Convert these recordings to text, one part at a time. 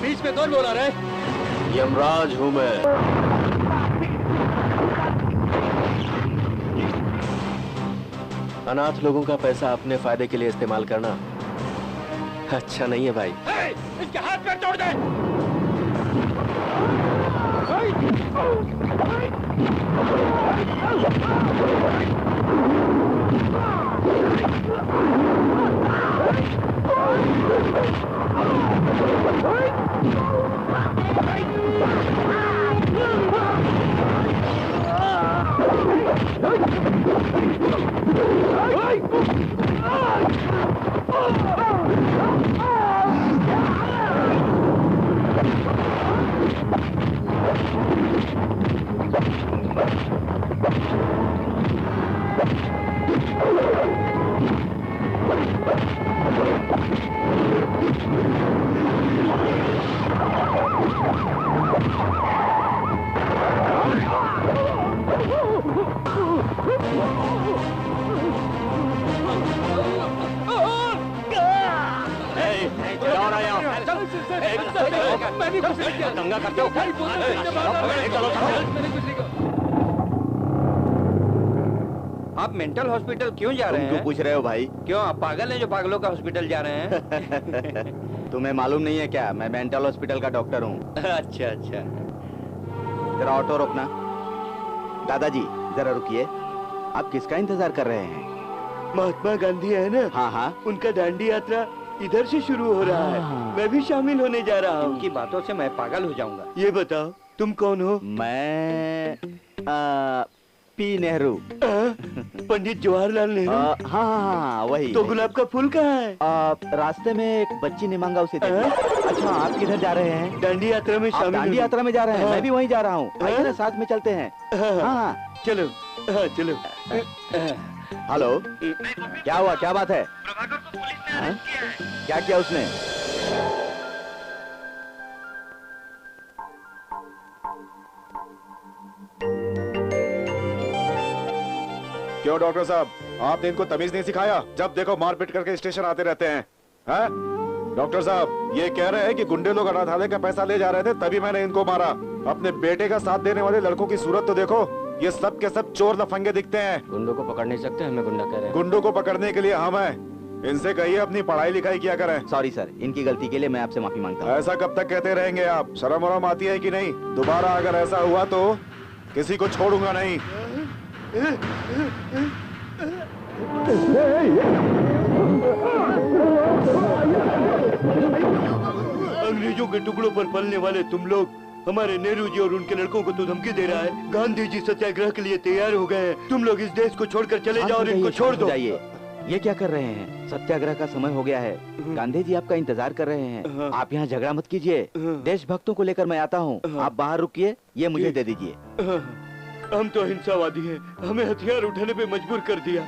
बीच में कौन बोला रहे? यमराज हूं मैं। अनाथ लोगों का पैसा अपने फायदे के लिए इस्तेमाल करना अच्छा नहीं है भाई। इसके हाथ पैर तोड़ दे। दंगा करते हो? आप मेंटल हॉस्पिटल क्यों जा रहे हैं? क्यों पूछ रहे हो भाई? क्यों आप पागल हैं जो पागलों का हॉस्पिटल जा रहे हैं? तुम्हें मालूम नहीं है क्या? मैं मेंटल हॉस्पिटल का डॉक्टर हूँ। अच्छा अच्छा। जरा ऑटो रोकना। दादाजी जरा रुकिए। आप किसका इंतजार कर रहे हैं? महात्मा गांधी है ना? हाँ हाँ। उनका दांडी यात्रा इधर से शुरू हो रहा है। मैं भी शामिल होने जा रहा हूँ। उनकी बातों से मैं पागल हो जाऊंगा। ये बताओ तुम कौन हो? मैं पी नेहरू। पंडित जवाहरलाल नेहरू? हाँ हाँ वही। तो गुलाब का फूल कहाँ है? रास्ते में एक बच्ची ने मांगा, उसे दे दिया। अच्छा आप किधर जा रहे हैं? दांडी यात्रा में शामिल। दांडी यात्रा में जा रहे हैं? मैं भी वहीं जा रहा हूँ। आइए ना साथ में चलते हैं। हाँ चलो चलो। हेलो, क्या हुआ? क्या बात है? क्या किया उसने? क्यों डॉक्टर साहब, आपने इनको तमीज नहीं सिखाया? जब देखो मारपीट करके स्टेशन आते रहते हैं। डॉक्टर साहब ये कह रहे हैं कि गुंडे लोग अनाथालय का पैसा ले जा रहे थे, तभी मैंने इनको मारा। अपने बेटे का साथ देने वाले लड़कों की सूरत तो देखो। ये सब के सब चोर लफंगे दिखते हैं। गुंडों को पकड़ नहीं सकते, हमें गुंडा कह रहे हैं। गुंडों को पकड़ने के लिए हम हैं। इनसे कहिए अपनी पढ़ाई लिखाई किया करें। सॉरी सर, इनकी गलती के लिए मैं आपसे माफी मांगता हूँ। ऐसा कब तक कहते रहेंगे आप? शर्म वरम आती है कि नहीं? दोबारा अगर ऐसा हुआ तो किसी को छोड़ूंगा नहीं। अंग्रेजों के टुकड़ों पर पलने वाले तुम लोग हमारे नेहरू जी और उनके लड़कों को तो धमकी दे रहा है। गांधी जी सत्याग्रह के लिए तैयार हो गए हैं। तुम लोग इस देश को छोड़कर चले जाओ और इनको छोड़ दो। ये क्या कर रहे हैं? सत्याग्रह का समय हो गया है। गांधी जी आपका इंतजार कर रहे हैं। आप यहाँ झगड़ा मत कीजिए। देशभक्तों को लेकर मैं आता हूँ। आप बाहर रुकिए, ये मुझे दे दीजिए। हम तो अहिंसावादी हैं। हमें हथियार उठाने पे मजबूर कर दिया।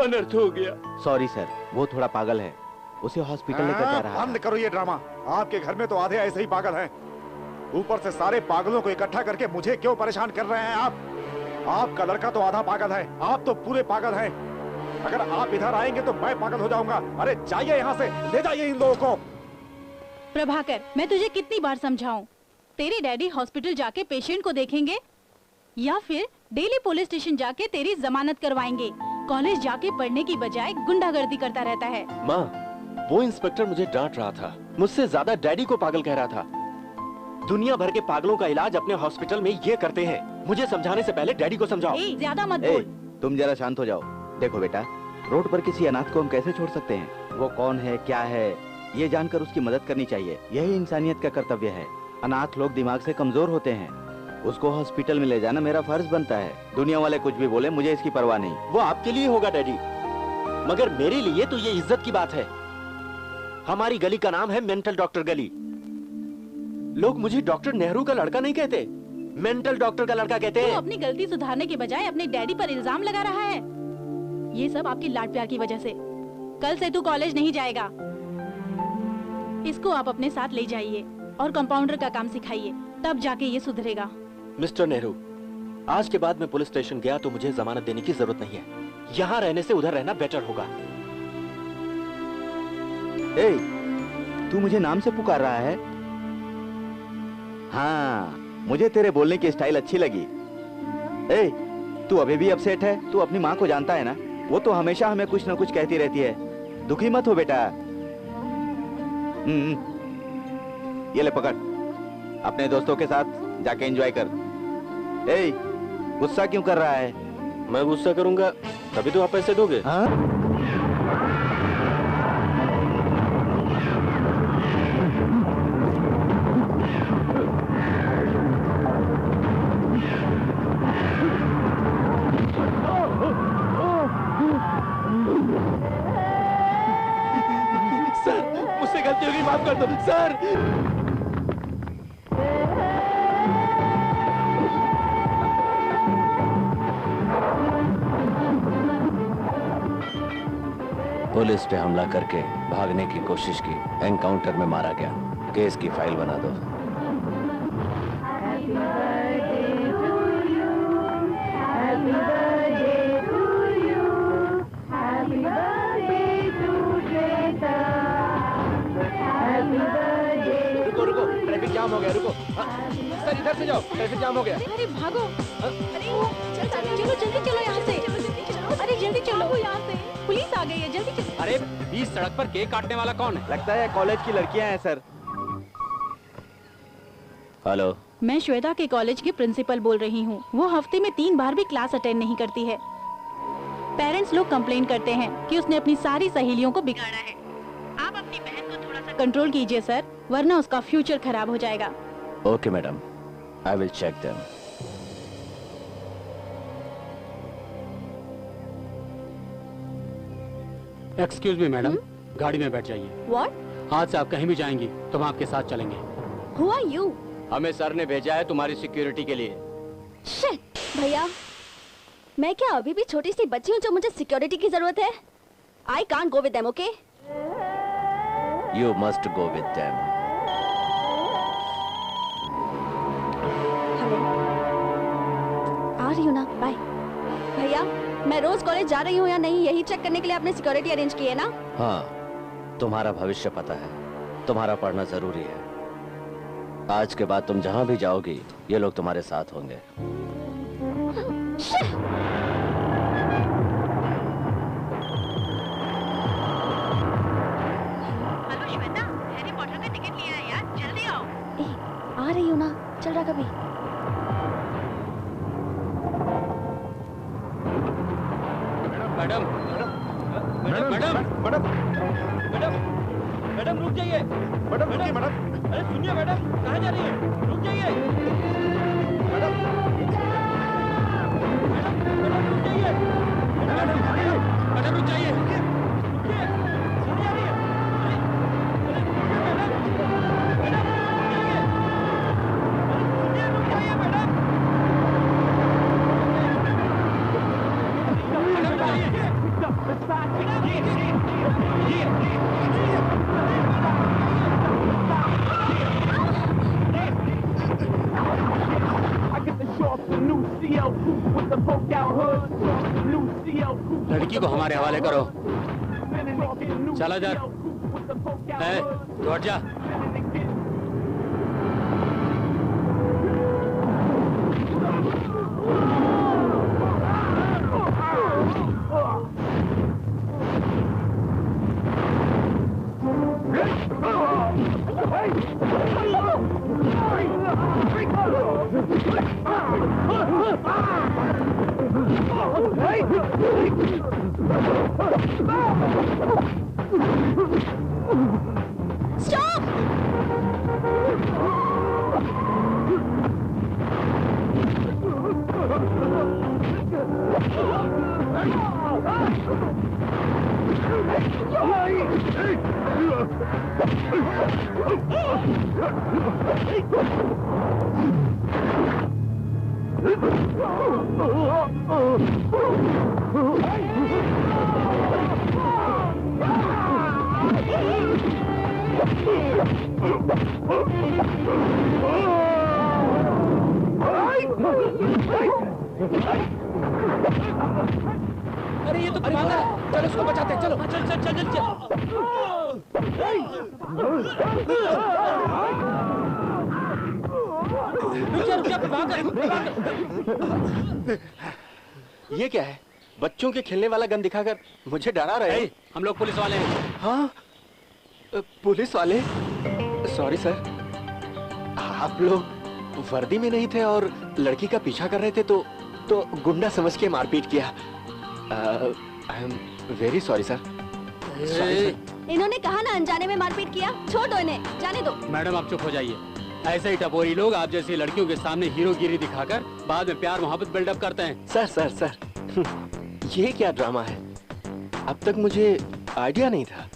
अनर्थ हो गया। सॉरी सर, वो थोड़ा पागल है। उसे हॉस्पिटल लेकर जा रहा है। बंद करो ये ड्रामा। आपके घर में तो आधे ऐसे ही पागल हैं। ऊपर से सारे पागलों को इकट्ठा करके मुझे क्यों परेशान कर रहे हैं आप? आपका लड़का तो आधा पागल है, आप तो पूरे पागल हैं। अगर आप इधर आएंगे तो मैं पागल हो जाऊंगा। अरे जाइए यहाँ से, ले जाइए इन लोगों को। प्रभाकर, मैं तुझे कितनी बार समझाऊं? तेरे डैडी हॉस्पिटल जाके पेशेंट को देखेंगे या फिर डेली पुलिस स्टेशन जाके तेरी जमानत करवाएंगे? कॉलेज जाके पढ़ने की बजाय गुंडागर्दी करता रहता है। माँ, वो इंस्पेक्टर मुझे डांट रहा था, मुझसे ज्यादा डैडी को पागल कह रहा था। दुनिया भर के पागलों का इलाज अपने हॉस्पिटल में ये करते हैं। मुझे समझाने से पहले डैडी को समझाओ। ज्यादा मत बोल। तुम जरा शांत हो जाओ। देखो बेटा, रोड पर किसी अनाथ को हम कैसे छोड़ सकते हैं? वो कौन है, क्या है, ये जानकर उसकी मदद करनी चाहिए। यही इंसानियत का कर्तव्य है। अनाथ लोग दिमाग से कमजोर होते हैं, उसको हॉस्पिटल में ले जाना मेरा फर्ज बनता है। दुनिया वाले कुछ भी बोले, मुझे इसकी परवाह नहीं। वो आपके लिए होगा डैडी, मगर मेरे लिए तो ये इज्जत की बात है। हमारी गली का नाम है मेंटल डॉक्टर गली। लोग मुझे डॉक्टर नेहरू का लड़का नहीं कहते, मेंटल डॉक्टर का लड़का कहते हैं। तू अपनी गलती सुधारने के बजाय अपने डैडी पर इल्जाम लगा रहा है। ये सब आपकी लाड प्यार की वजह से। कल से तू कॉलेज नहीं जाएगा। इसको आप अपने साथ ले जाइए और कंपाउंडर का काम सिखाइए, तब जाके ये सुधरेगा। मिस्टर नेहरू, आज के बाद मैं पुलिस स्टेशन गया तो मुझे जमानत देने की जरूरत नहीं है। यहाँ रहने से उधर रहना बेटर होगा। तू मुझे नाम से पुकार रहा है? हाँ, मुझे तेरे बोलने की स्टाइल अच्छी लगी। ए, तू अभी भी अपसेट है? तू अपनी माँ को जानता है ना? वो तो हमेशा हमें कुछ ना कुछ कहती रहती है। दुखी मत हो बेटा। ये ले पकड़, अपने दोस्तों के साथ जाके एंजॉय कर। ए, गुस्सा क्यों कर रहा है? मैं गुस्सा करूंगा तभी तो आप पैसे दोगे। हाँ? सर, मुझसे गलती होगी, माफ कर दो सर। पुलिस पे हमला करके भागने की कोशिश की, एनकाउंटर में मारा गया। केस की फाइल बना दो। रुको रुको, ट्रैफिक जाम हो गया, रुको। सर इधर से जाओ, ट्रैफिक जाम हो गया। अरे भागो। अरे चलो जल्दी चलो यहाँ से। अरे जल्दी चलो यहाँ से, पुलिस आ गई है, जल्दी चलो। अरे बीच सड़क पर केक काटने वाला कौन है? लगता है कॉलेज की लड़कियां हैं सर। हेलो, मैं श्वेता के कॉलेज की प्रिंसिपल बोल रही हूँ। वो हफ्ते में 3 बार भी क्लास अटेंड नहीं करती है। पेरेंट्स लोग कंप्लेन करते हैं कि उसने अपनी सारी सहेलियों को बिगाड़ा है। आप अपनी बहन को थोड़ा सा कंट्रोल कीजिए सर, वरना उसका फ्यूचर खराब हो जाएगा। Okay madam, I will check them. Excuse me madam, गाड़ी में बैठ जाइए। What? आज से आप कहीं भी जाएंगी तो हम आपके साथ चलेंगे। Who are you? हमें सर ने भेजा है तुम्हारी सिक्योरिटी के लिए। Shit! भैया, मैं क्या अभी भी छोटी सी बच्ची हूँ जो मुझे सिक्योरिटी की जरूरत है? I can't go with them, okay? You must go with them. Hello, आ रही हूँ ना, बाय। भैया, मैं रोज कॉलेज जा रही हूँ या नहीं, यही चेक करने के लिए आपने सिक्योरिटी अरेंज की है ना? हाँ, तुम्हारा भविष्य पता है, तुम्हारा पढ़ना जरूरी है। आज के बाद तुम जहाँ भी जाओगी, ये लोग तुम्हारे साथ होंगे। हेलो श्वेता, हैरी पॉटर का टिकट लिया है यार, जल्दी आओ। आ रही हूँ ना, चल रहा कभी। Madam madam madam madam madam madam रुक जाइए। मैडम रुकिए मैडम। अरे सुनिए मैडम, कहाँ जा रही है? रुक जाइए मैडम। मैडम रुक जाइए। मैडम रुक जाइए। रुकिए, सुनिए आ रही है। अरे मैडम, मैडम रुक जाइए। अरे रुक जाइए मैडम। लड़की को हमारे हवाले करो। चला जा, लौट जा। Stop! अरे ये तो कमाल है। चलो उसको बचाते हैं, चलो चल चल चल चल चल। रुक जा प्रभाकर, प्रभाकर। ये क्या है? बच्चों के खेलने वाला गन दिखाकर मुझे डरा रहे हैं। हम लोग पुलिस वाले हैं। हाँ, पुलिस वाले? सॉरी सर, आप लोग वर्दी में नहीं थे और लड़की का पीछा कर रहे थे तो गुंडा समझ के मारपीट किया। I am very sorry sir. इन्होंने कहा ना अनजाने में मारपीट किया। छोड़ दो इन्हें, जाने दो। मैडम आप चुप हो जाइए। ऐसे ही टपोरी लोग आप जैसी लड़कियों के सामने हीरोगिरी दिखाकर बाद में प्यार मोहब्बत बिल्डअप करते हैं। सर सर सर, ये क्या ड्रामा है? अब तक मुझे आइडिया नहीं था,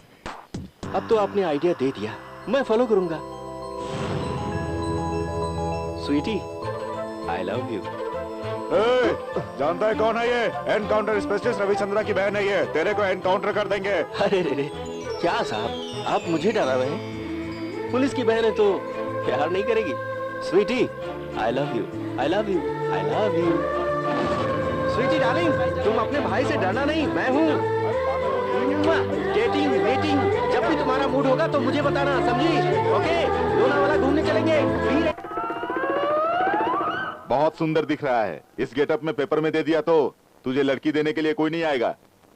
अब तो आपने आइडिया दे दिया, मैं फॉलो करूंगा। Sweetie, I love you. जानता है कौन है ये? एनकाउंटर स्पेशलिस्ट रविचंद्रा की बहन है ये। तेरे को एनकाउंटर कर देंगे। अरे रे, क्या साहब, आप मुझे डरा रहे हैं? पुलिस की बहन है तो प्यार नहीं करेगी? Sweetie, I love you, I love you, I love you. Sweetie darling, तुम अपने भाई से डरना नहीं, मैं हूँ। डेटिंग वेटिंग, जब भी तुम्हारा मूड होगा तो मुझे बताना, समझी? ओके, लोनावाला घूमने चलेंगे। बहुत सुंदर दिख रहा है। इस गेटअप में पेपर में दे दिया तो तुझे लड़की देने के लिए कोई नहीं आएगा।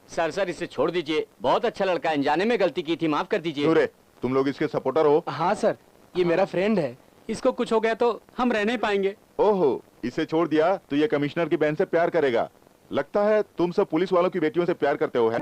सर इसे छोड़ दीजिए, बहुत अच्छा लड़का है, अनजाने में गलती की थी, माफ कर दीजिए। नूरे, तुम लोग इसके सपोर्टर हो? हाँ सर, ये मेरा फ्रेंड है, इसको कुछ हो गया तो हम रह नहीं पाएंगे। ओहो, इसे छोड़ दिया तो ये कमिश्नर की बहन से प्यार करेगा। लगता है तुम सब पुलिस वालों की बेटियों से प्यार करते हो, है?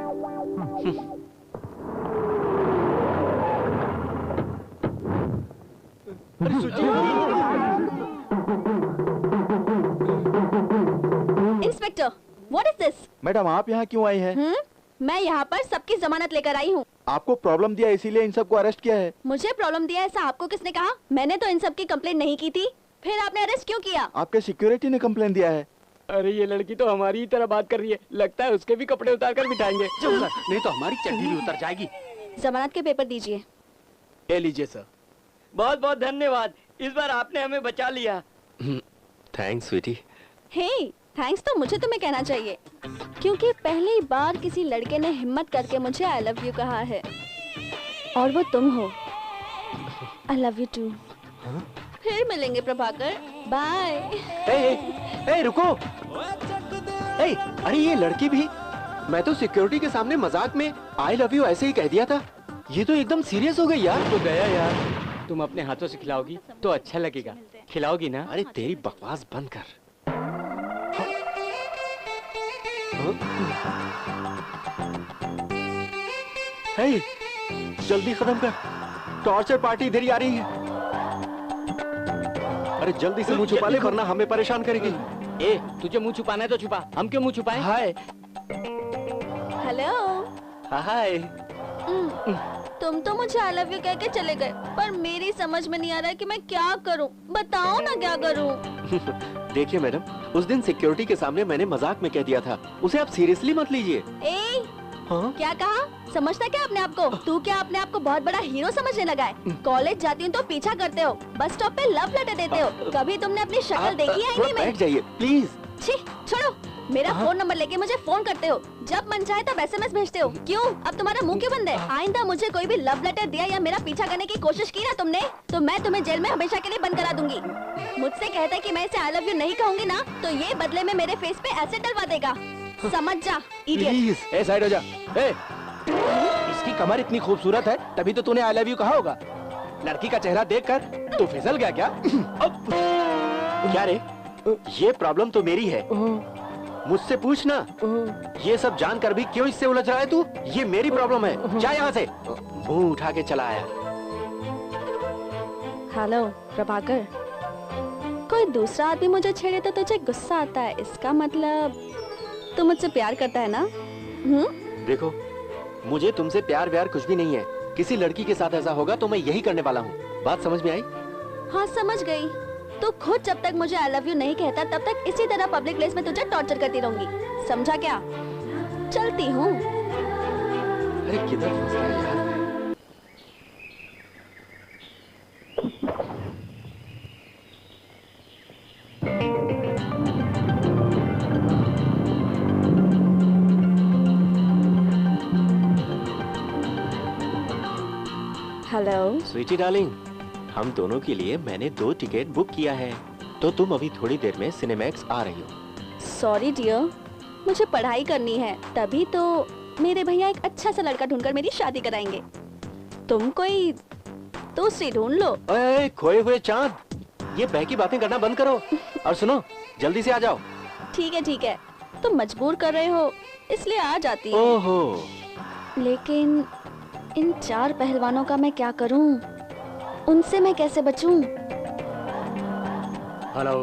Inspector, what is this? Madam आप यहाँ क्यों आई हैं? मैं यहाँ पर सबकी जमानत लेकर आई हूँ। आपको प्रॉब्लम दिया इसीलिए इन सबको अरेस्ट किया है। मुझे प्रॉब्लम दिया ऐसा आपको किसने कहा? मैंने तो इन सब की कंप्लेंट नहीं की थी, फिर आपने अरेस्ट क्यों किया? आपके सिक्योरिटी ने कंप्लेन दिया है। अरे ये लड़की तो हमारी ही तरह बात कर रही है, लगता है उसके भी कपड़े उतार कर बिठाएंगे। नहीं तो हमारी चड्डी भी उतर जाएगी। जमानत के पेपर दीजिए। ले लीजिए सर। बहुत बहुत धन्यवाद, इस बार आपने हमें बचा लिया। थैंक्स स्वीटी। हे, थैंक्स तो मुझे तुम्हें कहना चाहिए, क्योंकि पहली बार किसी लड़के ने हिम्मत करके मुझे आई लव यू कहा है, और वो तुम हो। I love you too. फिर मिलेंगे प्रभाकर, बाय। ए, रुको। ए, अरे ये लड़की भी, मैं तो सिक्योरिटी के सामने मजाक में आई लव यू ऐसे ही कह दिया था, ये तो एकदम सीरियस हो गई यार। तो गया यार, तुम अपने हाथों से खिलाओगी तो अच्छा लगेगा, खिलाओगी ना? अरे तेरी बकवास बंद कर। हे, जल्दी खत्म कर, टॉर्चर पार्टी इधर ही आ रही है। अरे जल्दी से मुंह छुपा ले वरना हमें परेशान करेगी। ए, तुझे मुंह छुपाना है तो छुपा, हम क्यों मुंह छुपाएं? हाय। हेलो। हाय। तुम तो मुझे आई लव यू कह के चले गए, पर मेरी समझ में नहीं आ रहा है कि मैं क्या करूं। बताओ ना क्या करूं। देखिए मैडम, उस दिन सिक्योरिटी के सामने मैंने मजाक में कह दिया था, उसे आप सीरियसली मत लीजिए। ए, हाँ? क्या कहा? समझता क्या अपने आप को? तू क्या अपने आप को बहुत बड़ा हीरो समझने लगा है? कॉलेज जाती हूँ तो पीछा करते हो, बस स्टॉप पे लव लेटर देते हो, कभी तुमने अपनी शक्ल देखी है? नहीं में बैठ जाइए प्लीज। छी, छोड़ो। मेरा फोन नंबर लेके मुझे फोन करते हो, जब मन चाहे तब SMS भेजते हो। क्यों? अब तुम्हारा मुंह क्यों बंद है? आइंदा मुझे कोई भी लव लेटर दिया या मेरा पीछा करने की कोशिश की ना तुमने, तो मैं तुम्हें जेल में हमेशा के लिए बंद करा दूंगी। मुझसे कहता है कि मैं इसे आई लव यू नहीं कहूंगी ना, तो ये बदले में मेरे फेस पे एसिड डलवा देगा। समझ जा, इडियट। ए, साइड हो जा। ए, इसकी कमर इतनी खूबसूरत है, तभी तो तूने आई लव यू कहा होगा। लड़की का चेहरा देखकर तू फिसल गया क्या? क्या रे, ये प्रॉब्लम तो मेरी है, मुझसे पूछना। ये सब जानकर भी क्यों इससे उलझ रहा है तू? ये मेरी प्रॉब्लम है, जा यहाँ से। मुंह उठा के चला आया। हेलो प्रभाकर, कोई दूसरा आदमी मुझे छेड़े तो तुझे गुस्सा आता है, इसका मतलब तू मुझसे प्यार करता है ना? देखो, मुझे तुमसे प्यार व्यार कुछ भी नहीं है। किसी लड़की के साथ ऐसा होगा तो मैं यही करने वाला हूँ। बात समझ में आई? हाँ समझ गई। तो खुद जब तक मुझे आई लव यू नहीं कहता तब तक इसी तरह पब्लिक प्लेस में तुझे टॉर्चर करती रहूंगी, समझा क्या? चलती हूँ। अरे किधर फंस गया यार? हेलो स्वीटी डार्लिंग, हम दोनों के लिए मैंने 2 टिकट बुक किया है। तो तुम अभी थोड़ी देर में सिनेमैक्स आ रही हो। सॉरी डियर, मुझे पढ़ाई करनी है, तभी तो मेरे भैया एक अच्छा सा लड़का ढूंढकर मेरी शादी कराएंगे। तुम कोई दूसरी ढूंढ लो। ओए खोए हुए चांद, ये बहकी बातें करना बंद करो और सुनो, जल्दी से आ जाओ। ठीक है, तुम मजबूर कर रहे हो इसलिए आ जाती हूँ। ओहो, लेकिन इन 4 पहलवानों का मैं क्या करूँ? उनसे मैं कैसे बचूं? हेलो।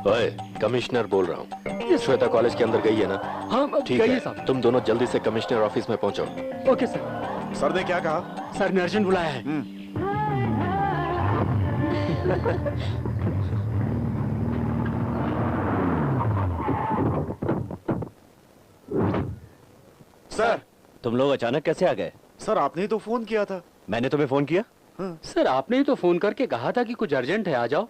ओए, कमिश्नर बोल रहा हूँ। श्वेता कॉलेज के अंदर गई है ना? हाँ ठीक है, तुम दोनों जल्दी से कमिश्नर ऑफिस में पहुंचो। Okay sir. सर ने क्या कहा? सर ने अर्जेंट बुलाया है। सर, तुम लोग अचानक कैसे आ गए? सर आपने ही तो फोन किया था। मैंने तुम्हें फोन किया? सर आपने ही तो फोन करके कहा था कि कुछ अर्जेंट है, आ जाओ।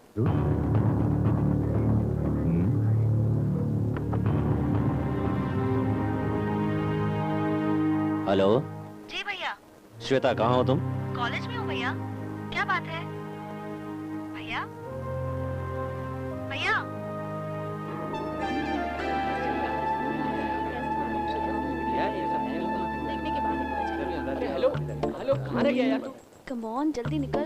हेलो जी भैया। श्वेता, कहाँ हो तुम? कॉलेज में हूँ भैया। क्या बात है भैया? भैया हेलो हेलो, कहाँ रह गया यार तू? कम ऑन, जल्दी निकल।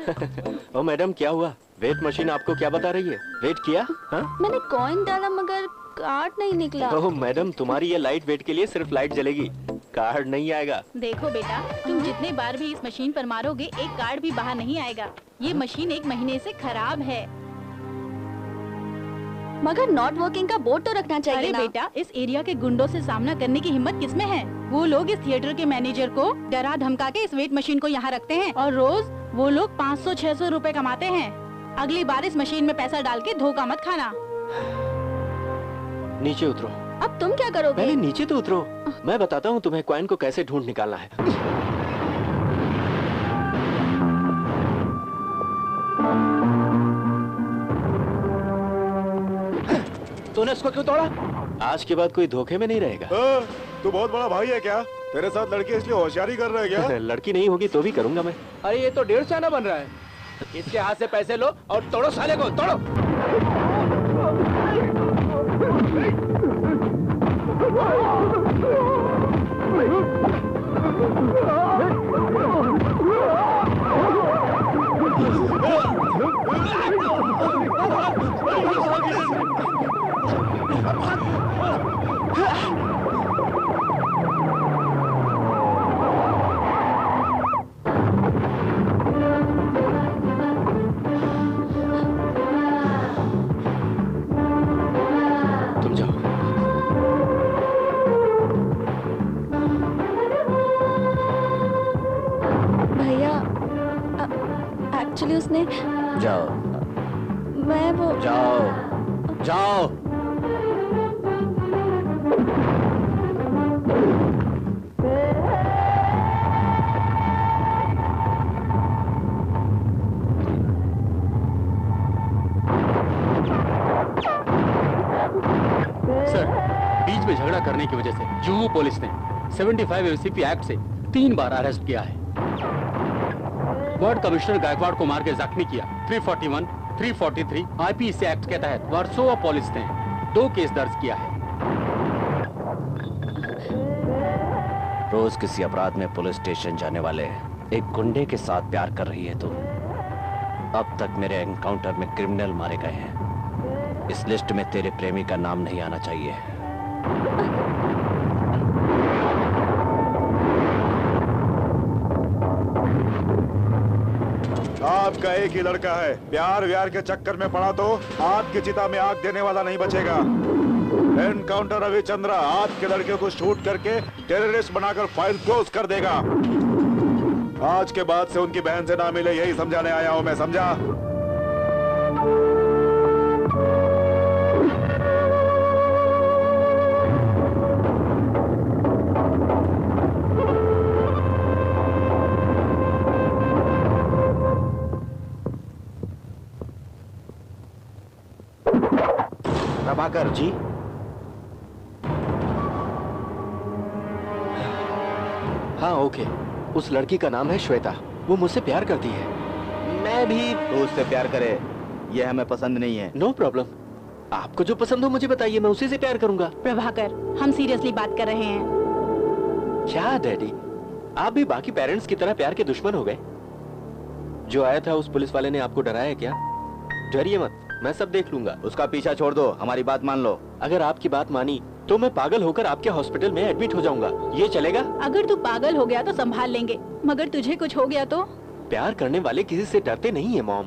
ओ मैडम, क्या हुआ? वेट मशीन आपको क्या बता रही है? वेट किया? हाँ? मैंने कॉइन डाला मगर कार्ड नहीं निकला। ओह मैडम, तुम्हारी ये लाइट वेट के लिए सिर्फ लाइट जलेगी, कार्ड नहीं आएगा। देखो बेटा, तुम जितने बार भी इस मशीन पर मारोगे एक कार्ड भी बाहर नहीं आएगा। ये मशीन 1 महीने से खराब है। मगर नॉट वर्किंग का बोर्ड तो रखना चाहिए अरे ना। बेटा, इस एरिया के गुंडों से सामना करने की हिम्मत किसमें है? वो लोग इस थिएटर के मैनेजर को डरा धमका के इस वेट मशीन को यहाँ रखते हैं और रोज वो लोग 500-600 रुपए कमाते हैं। अगली बार इस मशीन में पैसा डाल के धोखा मत खाना। नीचे उतरो। अब तुम क्या करोगे? पहले नीचे तो उतरो, मैं बताता हूँ तुम्हें कॉइन को कैसे ढूंढ निकालना है। तूने उसको क्यों तोड़ा? आज के बाद कोई धोखे में नहीं रहेगा। तू बहुत बड़ा भाई है क्या? तेरे साथ लड़के इसलिए होशियारी कर रहे हैं क्या? लड़की नहीं होगी तो भी करूंगा मैं। अरे ये तो 150 आना बन रहा है। इसके हाथ से पैसे लो और तोड़ो साले को, तोड़ो। तुम जाओ। भैया एक्चुअली उसने जाओ मैं वो जाओ जाओ। सर, बीच में झगड़ा करने की वजह से जुहू पुलिस ने 75 एमसीपी एक्ट से 3 बार अरेस्ट किया है। वार्ड कमिश्नर गायकवाड़ को मार के जख्मी किया। 341, 343 आईपीसी एक्ट के तहत वर्सोवा पुलिस ने 2 केस दर्ज किया है। रोज किसी अपराध में पुलिस स्टेशन जाने वाले एक गुंडे के साथ प्यार कर रही है तू। अब तक मेरे एनकाउंटर में क्रिमिनल मारे गए हैं। इस लिस्ट में तेरे प्रेमी का नाम नहीं आना चाहिए। आपका एक ही लड़का है, प्यार व्यार के चक्कर में पड़ा तो आपकी चिता में आग देने वाला नहीं बचेगा। एनकाउंटर रविचंद्रा आपके लड़के को शूट करके टेररिस्ट बनाकर फाइल क्लोज कर देगा। आज के बाद से उनकी बहन से ना मिले, यही समझाने आया हूं मैं, समझा? प्रभाकर जी, हाँ ओके। उस लड़की का नाम है श्वेता, वो मुझसे प्यार करती है। मैं भी। तो उससे प्यार करे, ये हमें पसंद नहीं है। नो प्रॉब्लम, आपको जो पसंद हो मुझे बताइए, मैं उसी से प्यार करूंगा। प्रभाकर, हम सीरियसली बात कर रहे हैं। क्या डैडी, आप भी बाकी पेरेंट्स की तरह प्यार के दुश्मन हो गए? जो आया था उस पुलिस वाले ने आपको डराया क्या? डरिए मत, मैं सब देख लूंगा। उसका पीछा छोड़ दो, हमारी बात मान लो। अगर आपकी बात मानी तो मैं पागल होकर आपके हॉस्पिटल में एडमिट हो जाऊंगा, ये चलेगा? अगर तू पागल हो गया तो संभाल लेंगे, मगर तुझे कुछ हो गया तो? प्यार करने वाले किसी से डरते नहीं है मॉम।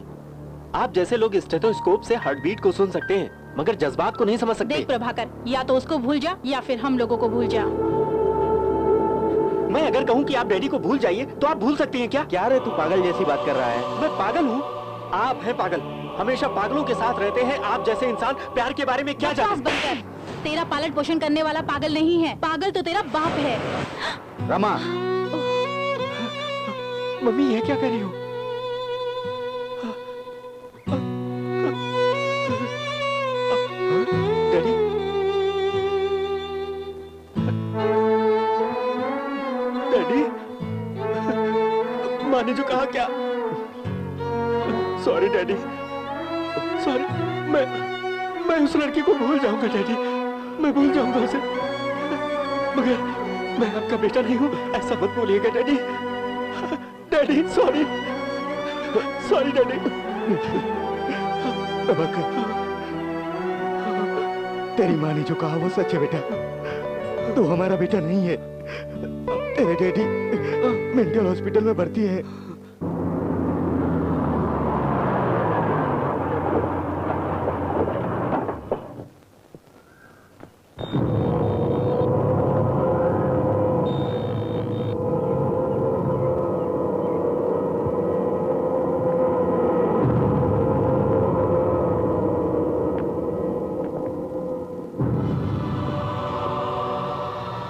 आप जैसे लोग स्टेथोस्कोप से हार्ट बीट को सुन सकते हैं, मगर जज्बात को नहीं समझ सकते। देख प्रभाकर, या तो उसको भूल जा या फिर हम लोगों को भूल जा। मैं अगर कहूँ कि आप डैडी को भूल जाइए तो आप भूल सकती हैं क्या? क्या रे, तू पागल जैसी बात कर रहा है? मैं पागल हूँ? आप हैं पागल, हमेशा पागलों के साथ रहते हैं। आप जैसे इंसान प्यार के बारे में क्या जानते हैं? तेरा पालन पोषण करने वाला पागल नहीं है, पागल तो तेरा बाप है। रमा, मम्मी ये क्या कर रही हो? डैडी, डैडी, माँ ने जो कहा क्या? Sorry daddy, sorry. मैं उस लड़की को भूल जाऊंगा डैडी, मैं भूल जाऊंगा उसे, मगर मैं आपका बेटा नहीं हूँ, ऐसा मत बोलिएगा daddy. Daddy sorry, sorry daddy. तेरी माँ ने जो कहा वो सच है बेटा, तू हमारा बेटा नहीं है। तेरे डैडी मेंटल हॉस्पिटल में भर्ती है।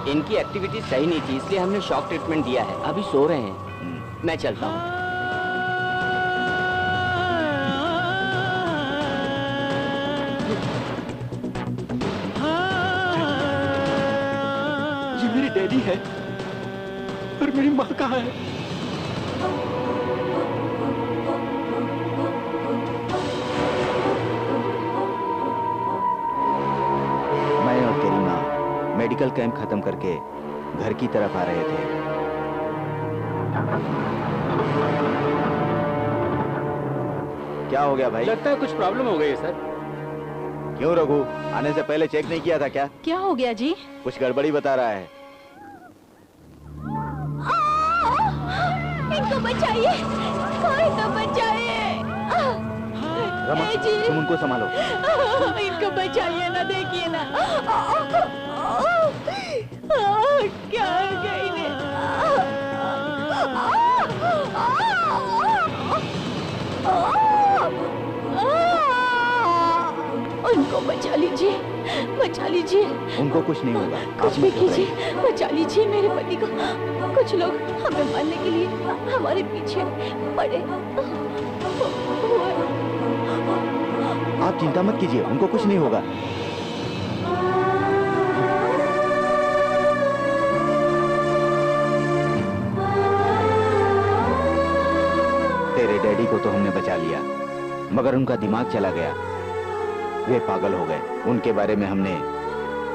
इनकी एक्टिविटी सही नहीं थी, इसलिए हमने शॉक ट्रीटमेंट दिया है। अभी सो रहे हैं, मैं चलता हूँ। ये मेरी डैडी है और मेरी माँ कहाँ है? मैं और तेरी माँ मेडिकल कैंप खत्म करके घर की तरफ आ रहे थे। क्या हो गया भाई? लगता है कुछ प्रॉब्लम हो गई है सर। क्यों रघु, आने से पहले चेक नहीं किया था क्या? क्या हो गया जी? कुछ गड़बड़ी बता रहा है। इनको बचाइए, कोई तो बचाइए। रमा, तुम उनको संभालो। इनको बचाइए ना, देखिए ना क्या हो गई ने। उनको बचा लीजिए, बचा लीजिए। उनको कुछ नहीं होगा, कुछ भी कीजिए, बचा लीजिए मेरे पति को। कुछ लोग हमें मारने के लिए हमारे पीछे पड़े। आप चिंता मत कीजिए, उनको कुछ नहीं होगा। तेरे डैडी को तो हमने बचा लिया, मगर उनका दिमाग चला गया, वे पागल हो गए। उनके बारे में हमने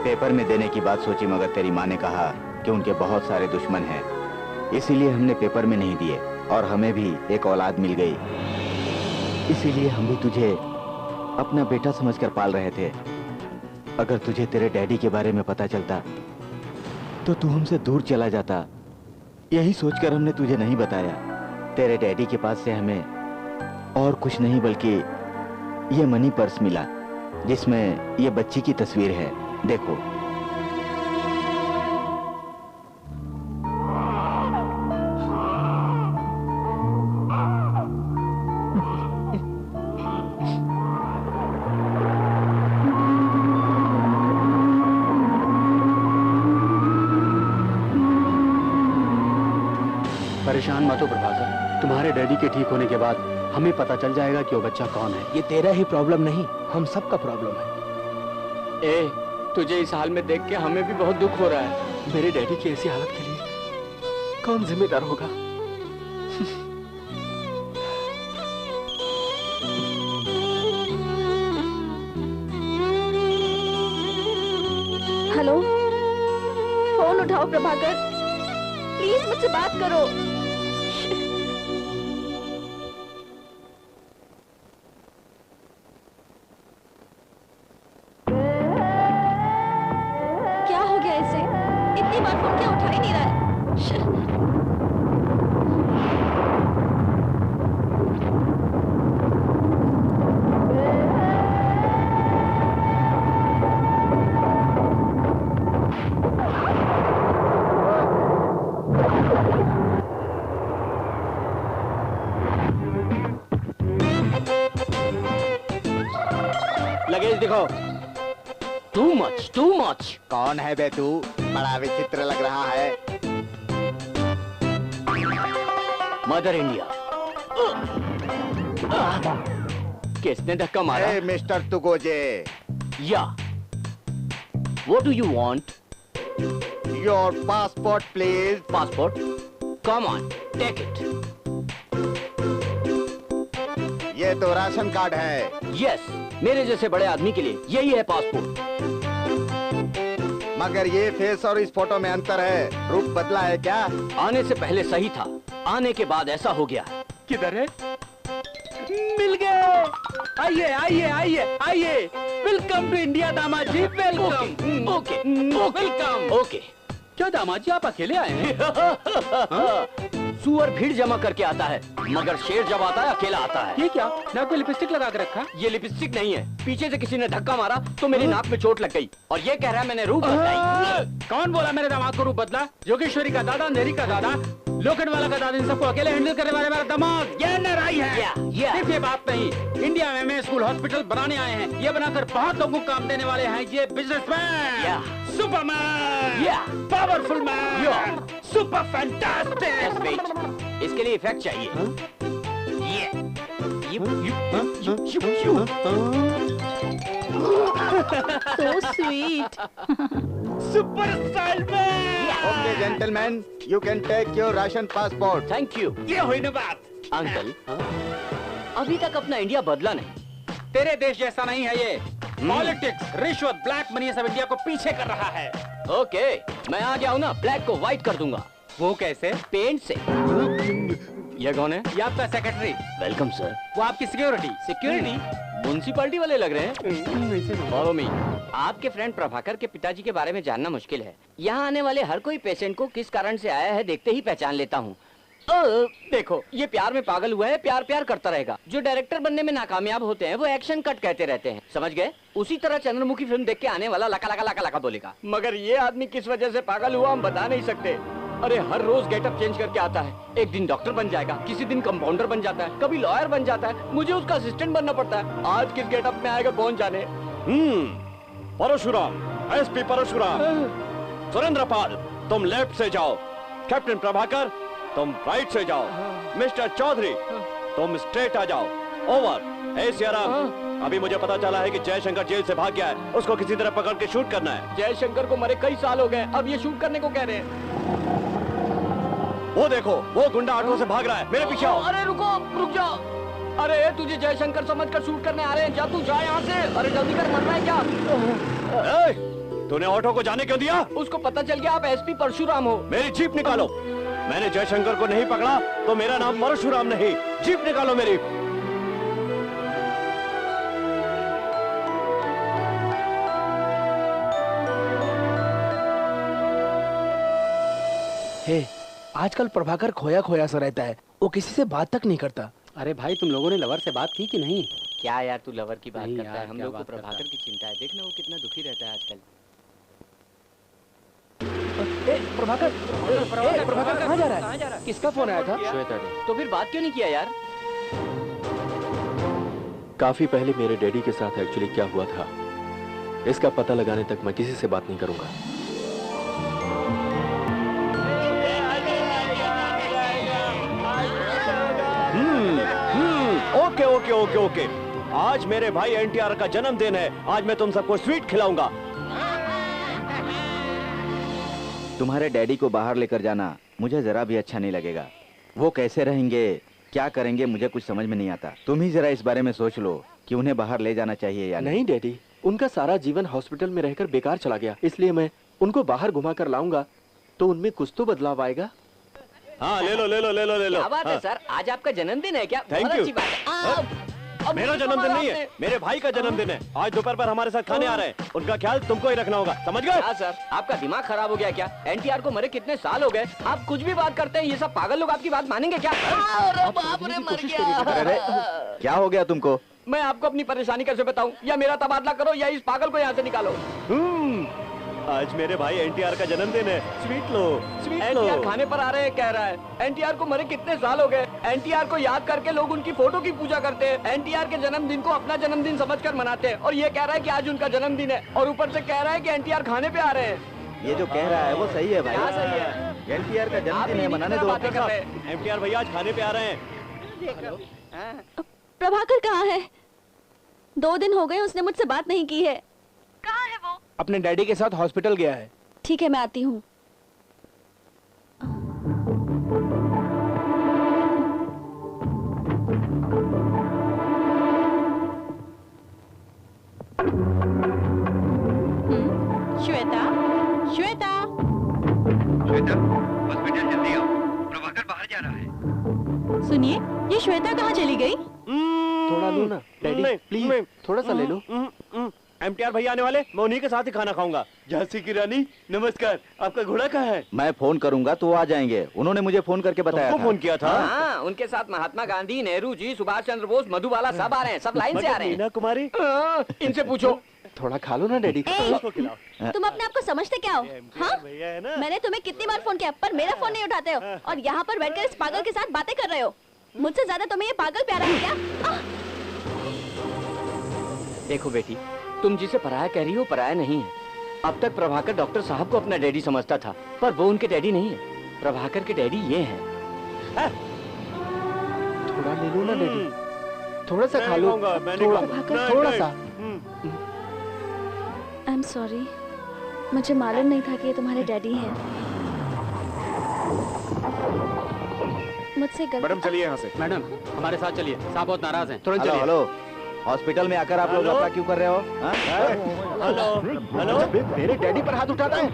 पेपर में देने की बात सोची, मगर तेरी माँ ने कहा कि उनके बहुत सारे दुश्मन हैं, इसीलिए हमने पेपर में नहीं दिए और हमें भी एक औलाद मिल गई। इसीलिए हम भी तुझे अपना बेटा समझकर पाल रहे थे। अगर तुझे तेरे डैडी के बारे में पता चलता तो तू हमसे दूर चला जाता, यही सोचकर हमने तुझे नहीं बताया। तेरे डैडी के पास से हमें और कुछ नहीं बल्कि ये मनी पर्स मिला, जिसमें ये बच्ची की तस्वीर है, देखो। परेशान मत हो प्रभाकर, तुम्हारे डैडी के ठीक होने के बाद हमें पता चल जाएगा कि वो बच्चा कौन है। ये तेरा ही प्रॉब्लम नहीं, हम सबका प्रॉब्लम है। ए, तुझे इस हाल में देख के हमें भी बहुत दुख हो रहा है। मेरे डैडी की ऐसी हालत के लिए कौन जिम्मेदार होगा? प्रभाकर, प्लीज मुझसे बात करो। क्या हो गया इसे? इतनी बार फोन क्या उठा ही नहीं रहा है। लगेज दिखाओ। Too much, too much. कौन है बे तू? बड़ा विचित्र लग रहा है। मदर इंडिया। किसने धक्का मारा? Hey, मिस्टर तुगोजे। Yeah. What do you want? Your passport, please. Passport? Come on, take it. ये तो राशन कार्ड है। Yes, मेरे जैसे बड़े आदमी के लिए यही है पासपोर्ट। मगर ये फेस और इस फोटो में अंतर है। रूप बदला है क्या? आने से पहले सही था, आने के बाद ऐसा हो गया। किधर है? मिल गए। आइए आइए आइए आइए। वेलकम टू इंडिया दामाद जी, वेलकम। Okay, welcome. ओके। क्या दामाद जी आप अकेले आए हैं? सुअर भीड़ जमा करके आता है, मगर शेर जब आता है अकेला आता है। ये क्या? नाक में लिपस्टिक लगा के रखा? ये लिपस्टिक नहीं है, पीछे से किसी ने धक्का मारा तो मेरी नाक में चोट लग गई और ये कह रहा है मैंने रूप बदलाई। कौन बोला मेरे दामाद को रूप बदला? योगेश्वरी का दादा, नेरी का दादा, लोखंडवाला का दादा, इन सबको अकेले हैंडल करने वाले मेरा दामाद ये नराई है। सिर्फ ये बात नहीं, इंडिया में स्कूल हॉस्पिटल बनाने आए हैं। ये बनाकर बहुत लोगों को काम देने वाले हैं। ये businessman, superman, powerful man, super fantastic. इसके लिए इफेक्ट चाहिए। So sweet. Super style man. Okay gentleman, you can take your ration passport. Thank you. ये हुई ना बात। अंकल, अभी तक अपना इंडिया बदला नहीं। तेरे देश जैसा नहीं है ये। पॉलिटिक्स, रिश्वत, ब्लैक मनी, ये सब इंडिया को पीछे कर रहा है। ओके, मैं आ गया हूँ ना, ब्लैक को व्हाइट कर दूंगा। वो कैसे? पेंट से। ये कौन है? ये आपका सेक्रेटरी। Welcome sir. वो आपकी सिक्योरिटी। सिक्योरिटी? म्युनिसिपैलिटी वाले लग रहे हैं। Follow me. आपके फ्रेंड प्रभाकर के पिताजी के बारे में जानना मुश्किल है। यहाँ आने वाले हर कोई पेशेंट को किस कारण से आया है देखते ही पहचान लेता हूँ। देखो, ये प्यार में पागल हुआ है, प्यार प्यार करता रहेगा। जो डायरेक्टर बनने में नाकामयाब होते हैं वो एक्शन कट कहते रहते हैं, समझ गए? उसी तरह चंद्रमुखी फिल्म देख के आने वाला लका लका लका लका बोलेगा। मगर ये आदमी किस वजह से पागल हुआ हम बता नहीं सकते। अरे हर रोज गेटअप चेंज करके आता है। एक दिन डॉक्टर बन जाएगा, किसी दिन कंपाउंडर बन जाता है, कभी लॉयर बन जाता है, मुझे उसका असिस्टेंट बनना पड़ता है। आज किस गेटअप में आएगा कौन जाने। परशुराम, एसपी परशुराम। सुरेंद्र पाल, तुम लेफ्ट से जाओ। कैप्टन प्रभाकर, तुम राइट से जाओ। मिस्टर चौधरी, तुम स्ट्रेट आ जाओ। ओवर। ए सियाराम, अभी मुझे पता चला है कि जयशंकर जेल से भाग गया है। उसको किसी तरह पकड़ के शूट करना है। जयशंकर को मरे कई साल हो गए, अब ये शूट करने को कह रहे हैं। वो देखो, वो गुंडा ऑटो से भाग रहा है। मेरे पीछे आओ। अरे रुको, रुक जाओ। अरे तुझे जयशंकर समझकर शूट करने आ रहे हैं, जा तू जा यहाँ से। अरे जल्दी कर, मरना है क्या? तूने ऑटो को जाने क्यों दिया? उसको पता चल गया आप एसपी परशुराम हो। मेरी जीप निकालो। मैंने जयशंकर को नहीं पकड़ा तो मेरा नाम परशुराम नहीं। जीप निकालो मेरी। हे, आजकल प्रभाकर खोया खोया सा रहता है। वो किसी से बात तक नहीं करता। अरे भाई, तुम लोगों ने लवर से बात की कि नहीं? क्या यार, तू लवर की बात नहीं करता है? यार, हम क्या लोग को बात करता प्रभाकर है? की चिंता है। देखना वो कितना दुखी रहता है आजकल। प्रभाकर कहाँ जा रहा है? किसका फोन आया था? श्वेता ने। तो फिर बात क्यों नहीं किया यार? काफी पहले मेरे डैडी के साथ एक्चुअली क्या हुआ था, इसका पता लगाने तक मैं किसी से बात नहीं करूंगा। Okay okay okay okay. आज मेरे भाई एनटीआर का जन्मदिन है। आज मैं तुम सबको स्वीट खिलाऊंगा। तुम्हारे डैडी को बाहर लेकर जाना मुझे जरा भी अच्छा नहीं लगेगा। वो कैसे रहेंगे, क्या करेंगे, मुझे कुछ समझ में नहीं आता। तुम ही जरा इस बारे में सोच लो कि उन्हें बाहर ले जाना चाहिए या नहीं डैडी, उनका सारा जीवन हॉस्पिटल में रहकर बेकार चला गया, इसलिए मैं उनको बाहर घुमा कर लाऊंगा तो उनमें कुछ तो बदलाव आएगा। हाँ ले लो ले लो ले लो ले लो। क्या बात है सर, आज आपका जन्मदिन है क्या? Thank बहुत you. अच्छी बात है। अब मेरा मुझे जन्मदिन मारा नहीं है, आपने। मेरे भाई का जन्मदिन है। आज दोपहर पर हमारे साथ खाने आ रहे हैं, उनका ख्याल तुमको ही रखना होगा, समझ गए? क्या सर, आपका दिमाग खराब हो गया क्या? एनटीआर को मरे कितने साल हो गए, आप कुछ भी बात करते हैं, ये सब पागल लोग आपकी बात मानेंगे क्या? अरे बाप रे, मर अरे गया। क्या हो गया तुमको? मैं आपको अपनी परेशानी कैसे बताऊं? या मेरा तबादला करो या इस पागल को यहाँ से निकालो। आज मेरे भाई एनटीआर का जन्मदिन है, स्वीट लो स्वीट लो। एनटीआर खाने पर आ रहे हैं कह रहा है। एनटीआर को मरे कितने साल हो गए, एनटीआर को याद करके लोग उनकी फोटो की पूजा करते हैं, एनटीआर के जन्मदिन को अपना जन्मदिन समझकर मनाते हैं, और ये कह रहा है कि आज उनका जन्मदिन है, और ऊपर से कह रहा है कि एनटीआर खाने पे आ रहे हैं। ये जो कह रहा है वो सही है भाई। क्या सही है? एनटीआर का आप जन्मदिन है, इन्हीं मनाने तरह दो। बातें कर रहे हैं। एनटीआर भैया आज खाने पे आ रहे हैं। प्रभाकर कहाँ है? 2 दिन हो गए उसने मुझसे बात नहीं की है। कहाँ है वो? अपने डैडी के साथ हॉस्पिटल गया है। ठीक है, मैं आती हूँ। श्वेता, श्वेता, श्वेता, हॉस्पिटल जल्दी आओ, प्रभाकर बाहर जा रहा है। सुनिए, ये श्वेता कहाँ चली गई? थोड़ा लो ना डैडी, प्लीज थोड़ा सा ले लो। एनटीआर भैया आने वाले, मैं उन्हीं के साथ ही खाना खाऊंगा। झांसी की रानी नमस्कार, आपका घोड़ा कहाँ है? मैं फोन करूंगा तो वो आ जाएंगे। उन्होंने मुझे फोन करके बताया तुमको था। फोन किया था? हाँ, उनके साथ महात्मा गांधी, नेहरू जी, सुभाष चंद्र बोस, मधुबाला सब आ रहे हैं, सब लाइन से आ रहे हैं। मीना कुमारी, इनसे पूछो। थोड़ा खा लो ना डैडी। इसको खिलाओ। तुम अपने आप को समझते क्या हो? हाँ? भैया है ना। मैंने तुम्हें कितनी बार फोन किया, पर मेरा फोन नहीं उठाते हो, और यहाँ पर बैठकर इस पागल के साथ बातें कर रहे हो। मुझसे ज्यादा तुम्हें ये पागल प्यारा है क्या? देखो बेटी, तुम जिसे पराया कह रही हो पराया नहीं है। अब तक प्रभाकर डॉक्टर साहब को अपना डैडी समझता था, पर वो उनके डैडी नहीं है। प्रभाकर के डैडी ये हैं। थोड़ा ले लो ना डैडी, थोड़ा सा खा लो, थोड़ा सा। आई एम सॉरी, मुझे मालूम नहीं था कि ये तुम्हारे डैडी हैं। मुझसे गलती। मैडम चलिए यहाँ से। मैडम हमारे साथ चलिए, साहब बहुत नाराज हैं। तुरंत हेलो चलिए। हेलो, हॉस्पिटल में आकर आप लोग लफड़ा क्यों कर रहे हो? हाँ? हेलो हेलो, मेरे डैडी पर हाथ उठाता है।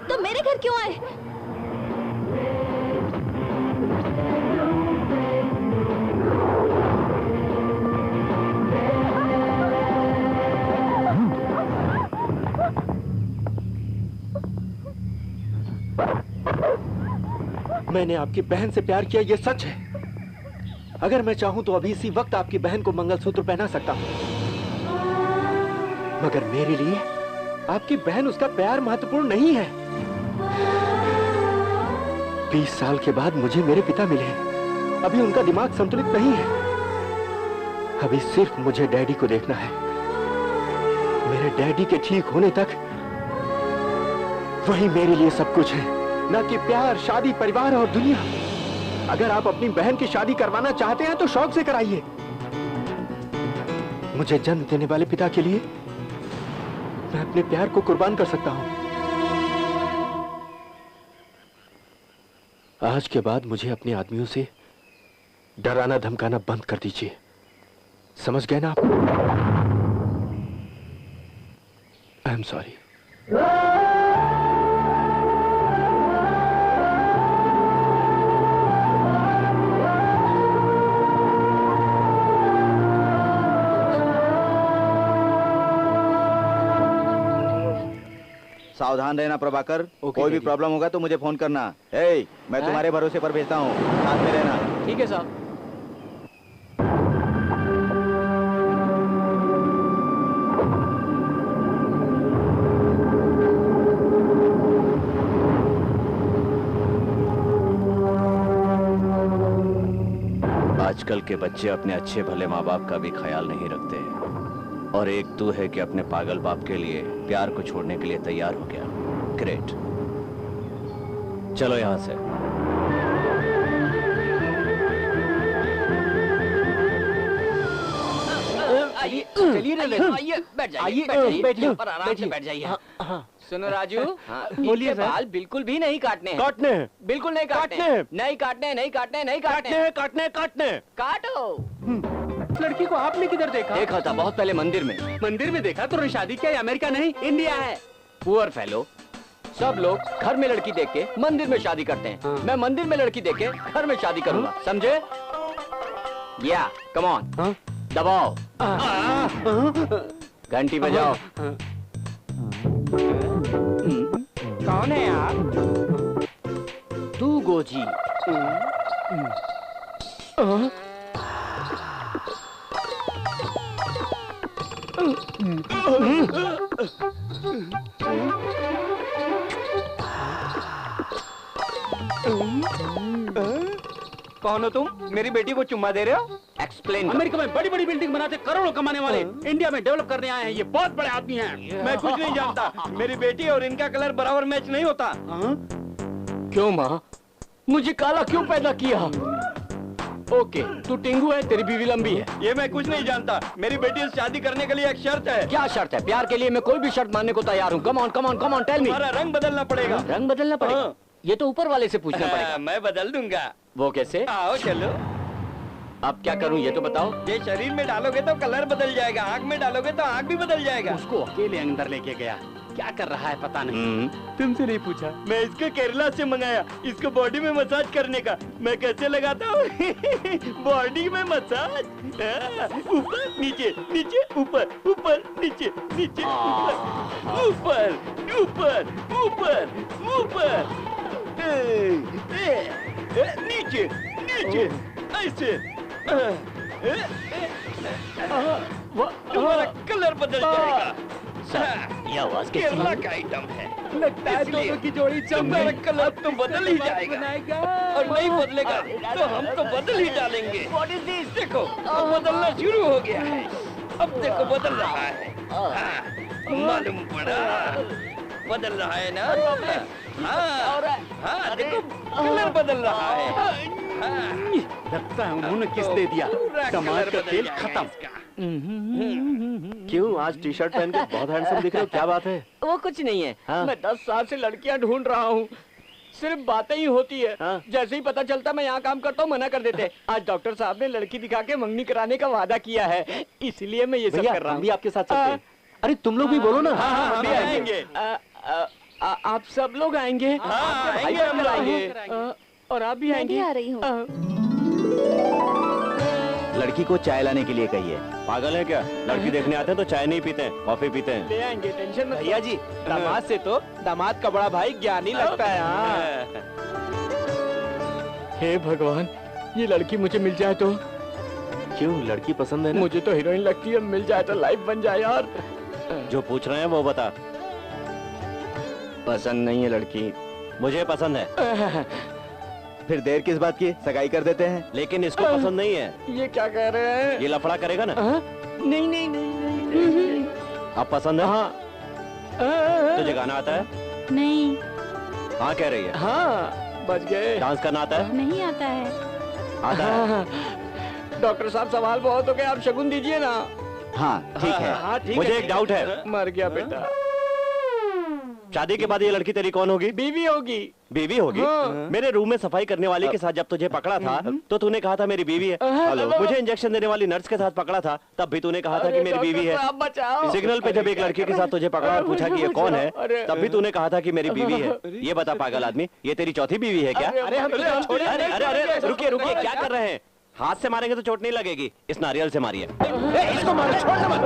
तुम मेरे घर क्यों आए? मैंने आपकी बहन से प्यार किया, ये सच है। अगर मैं चाहूं तो अभी इसी वक्त आपकी बहन को मंगलसूत्र पहना सकता हूं, मगर मेरे लिए आपकी बहन, उसका प्यार महत्वपूर्ण नहीं है। 20 साल के बाद मुझे मेरे पिता मिले, अभी उनका दिमाग संतुलित नहीं है। अभी सिर्फ मुझे डैडी को देखना है। मेरे डैडी के ठीक होने तक वही मेरे लिए सब कुछ है, ना कि प्यार, शादी, परिवार और दुनिया। अगर आप अपनी बहन की शादी करवाना चाहते हैं तो शौक से कराइए। मुझे जन्म देने वाले पिता के लिए मैं अपने प्यार को कुर्बान कर सकता हूं। आज के बाद मुझे अपने आदमियों से डराना धमकाना बंद कर दीजिए, समझ गए ना आप? I am sorry. सावधान रहना प्रभाकर, कोई भी डैडी। प्रॉब्लम होगा तो मुझे फोन करना। ए, मैं तुम्हारे भरोसे पर भेजता हूँ, साथ में रहना। ठीक है साहब। आजकल के बच्चे अपने अच्छे भले माँ बाप का भी ख्याल नहीं रखते, और एक तू है कि अपने पागल बाप के लिए प्यार को छोड़ने के लिए तैयार हो गया। ग्रेट, चलो यहां से। चलिए ना आइए बैठ जाइए, बैठ बैठिए, जाइए पर आराम से बैठ जाइए। सुनो राजू, बोलिए बाल बिल्कुल भी नहीं काटने हैं। काटने हैं, बिल्कुल नहीं काटने हैं। नहीं काटने, नहीं काटने, नहीं काटने, काटने काटने काटो। लड़की को आपने किधर देखा? देखा था बहुत पहले मंदिर में। मंदिर में देखा तो शादी क्या है? अमेरिका नहीं इंडिया है। पुअर फेलो, सब लोग घर में लड़की देख के मंदिर में शादी करते हैं। मैं मंदिर में लड़की देख के घर में शादी करूंगा, समझे? या कम ऑन, दबाओ, घंटी बजाओ। कौन है आप? तू गोजी। कौन हो तुम? मेरी बेटी को चुम्मा दे रहे हो? एक्सप्लेन। अमेरिका में बड़ी बड़ी बिल्डिंग बनाते करोड़ों कमाने वाले इंडिया में डेवलप करने आए हैं। ये बहुत बड़े आदमी हैं। मैं कुछ नहीं जानता। मेरी बेटी और इनका कलर बराबर मैच नहीं होता। क्यों माँ, मुझे काला क्यों पैदा किया? ओके, तू टिंगू है, तेरी बीवी लंबी है। ये मैं कुछ नहीं जानता। मेरी बेटी से शादी करने के लिए एक शर्त है। क्या शर्त है? प्यार के लिए मैं कोई भी शर्त मानने को तैयार हूँ। Come on, come on, come on, tell me. तुम्हारा रंग बदलना पड़ेगा। रंग बदलना पड़ेगा? ये तो ऊपर वाले से पूछना पड़ेगा। मैं बदल दूंगा। वो कैसे? आओ चलो। अब क्या करूं ये तो बताओ। ये शरीर में डालोगे तो कलर बदल जाएगा, आँख में डालोगे तो आँख भी बदल जाएगा। उसको अकेले अंदर लेके गया, क्या कर रहा है पता नहीं। तुमसे नहीं पूछा। मैं इसको केरला से मंगाया, इसको बॉडी में मसाज करने का। मैं कैसे लगाता हूँ? बॉडी में मसाज, ऊपर नीचे, नीचे ऊपर, ऊपर नीचे, नीचे ऊपर, ऊपर ऊपर ऊपर, नीचे नीचे, ऐसे तुम्हारा कलर बदल जाएगा। ये आवाज कैसी केरला का आइटम है, लगता है दोनों की जोड़ी तुम्हारा कलर तो बदल ही जाएगा। और नहीं बदलेगा तो हम तो बदल ही डालेंगे। What is this? देखो अब बदलना शुरू हो गया है। अब देखो बदल रहा है। मालूम पड़ा, बदल रहा है ना? हाँ, देखो कलर बदल रहा है। लगता है उन्होंने किस दे दिया। टमाटर का तेल खत्म। क्यों आज टी शर्ट पहन के बहुत हैंडसम दिख रहे हो? क्या बात है? वो कुछ नहीं है। हाँ? मैं 10 साल से लड़कियां ढूंढ रहा हूँ, सिर्फ बातें ही होती है। हाँ? जैसे ही पता चलता मैं यहाँ काम करता हूँ मना कर देते। आज डॉक्टर साहब ने लड़की दिखा के मंगनी कराने का वादा किया है, इसलिए मैं ये सब कर रहा हम हूँ। भी आपके साथ चलते हैं। अरे तुम लोग भी बोलो ना। हम भी आएंगे। आप सब लोग आएंगे? आएंगे, हम आएंगे। और आप भी आएंगे? आ रही हूँ। लड़की को चाय लाने के लिए कहिए। पागल है क्या? लड़की देखने आते हैं तो चाय नहीं पीते हैं, कॉफी पीते हैं। ले आएंगे, टेंशन मत। भैया जी, दामाद से तो दामाद का बड़ा भाई ज्ञानी लगता है। हाँ। हे भगवान, ये लड़की मुझे मिल जाए तो। क्यों, लड़की पसंद है ना? मुझे तो हीरोइन लगती है, मिल जाए तो लाइफ बन जाए यार। जो पूछ रहे हैं वो बता। पसंद नहीं है लड़की। मुझे पसंद है। फिर देर किस बात की, सगाई कर देते हैं। लेकिन इसको पसंद नहीं है। ये क्या कह रहे हैं? ये लफड़ा करेगा ना? नहीं नहीं नहीं। अब पसंद है? हाँ। तुझे गाना आता है? नहीं। हाँ कह रही है। हाँ, बच गए। डांस करना आता है? नहीं आता है। आता है। डॉक्टर साहब सवाल बहुत हो गए, आप शगुन दीजिए ना। हाँ ठीक है। हाँ ठीक है। मुझे एक डाउट है। मर गया बेटा। शादी के बाद ये लड़की तेरी कौन होगी? बीवी होगी। बीवी होगी? हाँ। मेरे रूम में सफाई करने वाली के साथ जब तुझे पकड़ा था तो तूने कहा था मेरी बीवी है। हेलो। मुझे इंजेक्शन देने वाली नर्स के साथ पकड़ा था तब भी तूने कहा था कि मेरी बीवी है। बचाओ। सिग्नल पे जब एक लड़की के साथ तुझे पकड़ा और पूछा कि ये कौन है तब भी तूने कहा था कि मेरी बीवी है। ये बता पागल आदमी, ये तेरी चौथी बीवी है क्या? अरे हम अरे अरे अरे रुकिए रुकिए, क्या कर रहे हैं? हाथ से मारेंगे तो चोट नहीं लगेगी, इस नारियल से मारिए। इसको मारो, छोड़ना मत।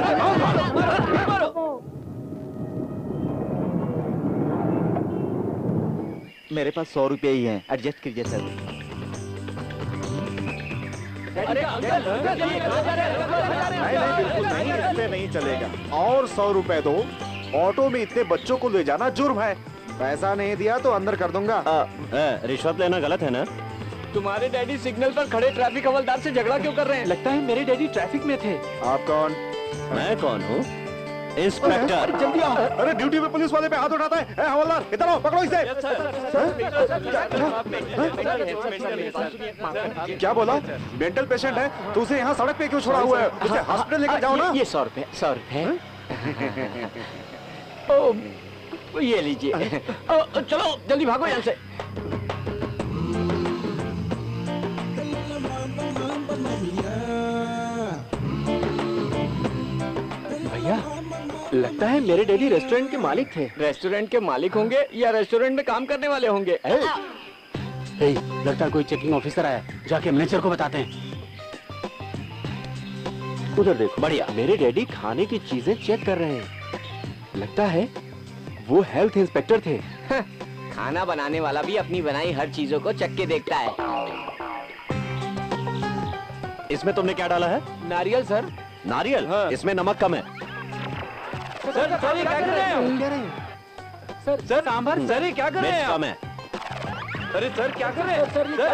मेरे पास 100 रुपए ही हैं, एडजस्ट कीजिए सर। अरे नहीं बिल्कुल नहीं, इससे नहीं चलेगा। और 100 रुपए दो। ऑटो में इतने बच्चों को ले जाना जुर्म है। पैसा नहीं दिया तो अंदर कर दूंगा। रिश्वत लेना गलत है ना? तुम्हारे डैडी सिग्नल पर खड़े ट्रैफिक हवलदार से झगड़ा क्यों कर रहे हैं? लगता है मेरे डैडी ट्रैफिक में थे। आप कौन? मैं कौन हूँ? इंस्पेक्टर जल्दी आओ। अरे ड्यूटी पे पुलिस वाले पे हाथ उठाता है। हवलदार इधर आओ, पकड़ो इसे। क्या बोला? मेंटल पेशेंट है तो उसे यहाँ सड़क पे क्यों छोड़ा हुआ है? उसे हॉस्पिटल लेकर जाओ ना। ये 100 रुपए। ओ, ये लीजिए। चलो जल्दी भागो यहाँ से। भैया लगता है मेरे डैडी रेस्टोरेंट के मालिक थे। रेस्टोरेंट के मालिक होंगे या रेस्टोरेंट में काम करने वाले होंगे? लगता है कोई चेकिंग ऑफिसर आया, जाके मैनेजर को बताते हैं। उधर देखो। बढ़िया। मेरे डैडी खाने की चीजें चेक कर रहे हैं। लगता है वो हेल्थ इंस्पेक्टर थे। खाना बनाने वाला भी अपनी बनाई हर चीजों को चख के देखता है। इसमें तुमने क्या डाला है? नारियल सर। नारियल? हाँ। इसमें नमक कम है। सर ये क्या कर रहे हैं? सर सांभर सर ये क्या कर रहे हैं? कम है। अरे सर क्या कर रहे हैं?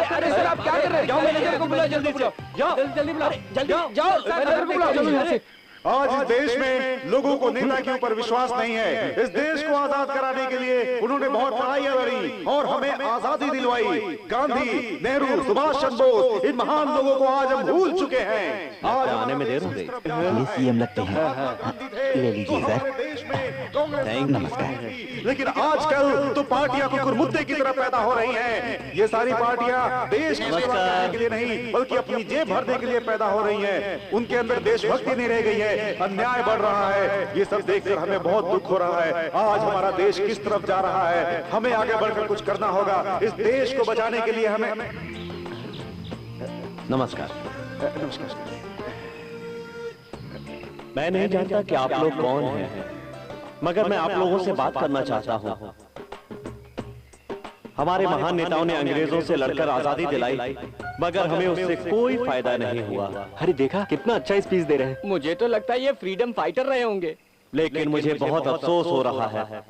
अरे सर आप क्या कर रहे हैं? जाओ मैनेजर को बुलाओ जल्दी से। जाओ जल्दी बुलाओ। जल्दी जाओ मैनेजर को बुलाओ जल्दी। आज इस देश में लोगों को नेता के ऊपर विश्वास नहीं है। इस देश को आजाद कराने के लिए उन्होंने बहुत लड़ाइयां लड़ी और हमें आजादी दिलवाई। गांधी, नेहरू, सुभाष चंद्र बोस, इन महान लोगों को आज हम भूल चुके हैं। आज आने में देर हो गई। ये सीएम लगते हैं। ले लीजिए सर। नमस्कार। लेकिन आजकल तो पार्टियां कुकुर मुद्दे की तरह पैदा हो रही हैं। ये सारी पार्टियां देश की सेवा करने के लिए नहीं बल्कि अपनी जेब भरने के लिए पैदा हो रही हैं। उनके अंदर देशभक्ति नहीं रह गई है। अन्याय बढ़ रहा है। ये सब देखकर हमें बहुत दुख हो रहा है। आज हमारा देश किस तरफ जा रहा है, हमें आगे बढ़कर कुछ करना होगा। इस देश को बचाने के लिए हमें। नमस्कार। मैं नहीं जानता कि आप लोग कौन हैं, मगर मैं आप लोगों से बात करना चाहता हूं। हमारे महान नेताओं ने अंग्रेजों से लड़कर आजादी दिलाई, मगर हमें उससे कोई फायदा नहीं हुआ। अरे देखा कितना अच्छा स्पीच दे रहे हैं। मुझे तो लगता है ये फ्रीडम फाइटर रहे होंगे। लेकिन मुझे बहुत अफसोस हो रहा है।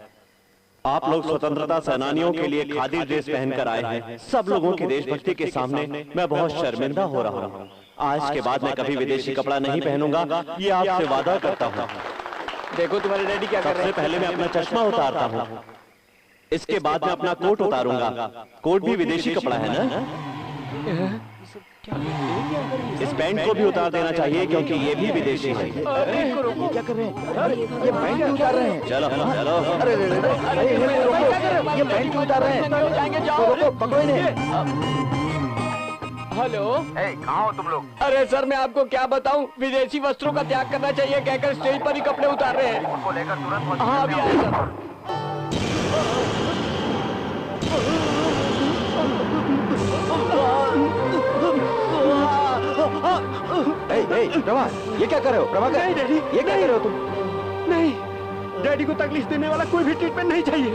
आप लोग स्वतंत्रता सेनानियों के लिए खादी ड्रेस पहनकर आए हैं। सब लोगों की देशभक्ति के सामने मैं बहुत शर्मिंदा हो रहा हूँ। आज के बाद मैं कभी विदेशी कपड़ा नहीं पहनूंगा, ये आपसे वादा करता हूँ। देखो तुम्हारे डैडी क्या कर रहे हैं। सबसे पहले मैं अपना चश्मा उतारता हूँ, इसके बाद मैं अपना कोट उतारूंगा। कोट भी विदेशी कपड़ा है ना? इस पैंट को भी उतार देना चाहिए क्योंकि ये भी विदेशी है। ये क्या कर रहे हैं? ये पैंट क्यों उतार रहे हैं? चलो चलो। अरे ये पैंट क्यों उतार रहे हैं? रोको, पकड़ो इन्हें। हेलो, कहाँ हो तुम लोग? अरे सर मैं आपको क्या बताऊं, विदेशी वस्त्रों का त्याग करना चाहिए कहकर स्टेज पर ही कपड़े उतार रहे हैं। उनको लेकर तुरंत हाँ अभी आए सर। ये क्या कर रहे हो प्रभाकर? नहीं डैडी, ये क्या कर रहे हो तुम? नहीं, डैडी को तकलीफ देने वाला कोई भी ट्रीटमेंट नहीं चाहिए।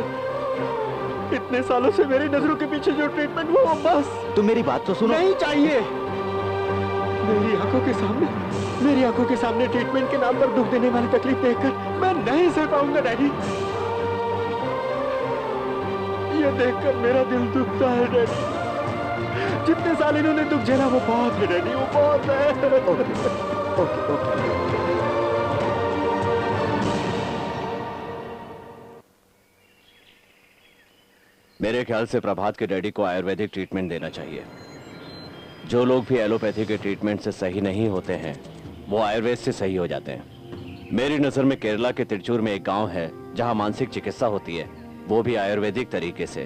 इतने सालों से मेरी नजरों के पीछे जो ट्रीटमेंट वो बस। तुम मेरी बात तो सुनो। नहीं चाहिए। मेरी आंखों के सामने ट्रीटमेंट के नाम पर दुख देने वाली तकलीफ देखकर मैं नहीं सह पाऊंगा डैडी। ये देखकर मेरा दिल दुखता है डैडी। जितने साल इन्होंने दुख झेला वो बहुत है डैडी, वो बहुत है। ओके। मेरे ख्याल से प्रभात के डैडी को आयुर्वेदिक ट्रीटमेंट देना चाहिए। जो लोग भी एलोपैथी के ट्रीटमेंट से सही नहीं होते हैं वो आयुर्वेद से सही हो जाते हैं। मेरी नजर में केरला के तिरुचूर में एक गांव है जहां मानसिक चिकित्सा होती है, वो भी आयुर्वेदिक तरीके से।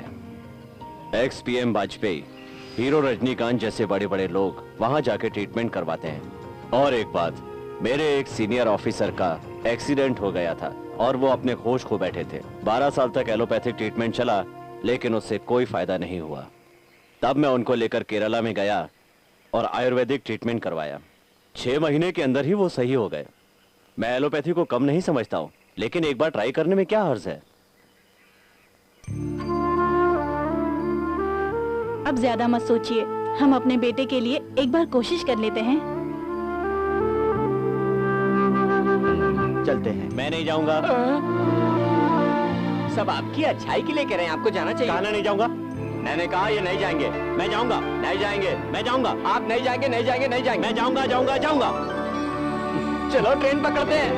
X PM Vajpayee, hero Rajinikanth जैसे बड़े बड़े लोग वहां जाके ट्रीटमेंट करवाते हैं। और एक बात, मेरे एक सीनियर ऑफिसर का एक्सीडेंट हो गया था और वो अपने होश खो बैठे थे। 12 साल तक एलोपैथिक ट्रीटमेंट चला लेकिन उससे कोई फायदा नहीं हुआ। तब मैं उनको लेकर केरला में गया और आयुर्वेदिक ट्रीटमेंट करवाया। 6 महीने के अंदर ही वो सही हो गए। मैं एलोपैथी को कम नहीं समझता हूँ, लेकिन एक बार ट्राई करने में क्या हर्ज है। अब ज्यादा मत सोचिए, हम अपने बेटे के लिए एक बार कोशिश कर लेते हैं। चलते हैं। मैं नहीं जाऊंगा। सब आपकी अच्छाई के लिए कह रहे हैं, आपको जाना चाहिए। कहना नहीं जाऊंगा। मैंने कहा ये नहीं जाएंगे। मैं जाऊंगा। नहीं जाएंगे। मैं जाऊंगा। आप नहीं जाएंगे, नहीं जाएंगे, नहीं जाएंगे। मैं जाऊंगा, जाऊंगा, जाऊंगा। चलो ट्रेन पकड़ते हैं।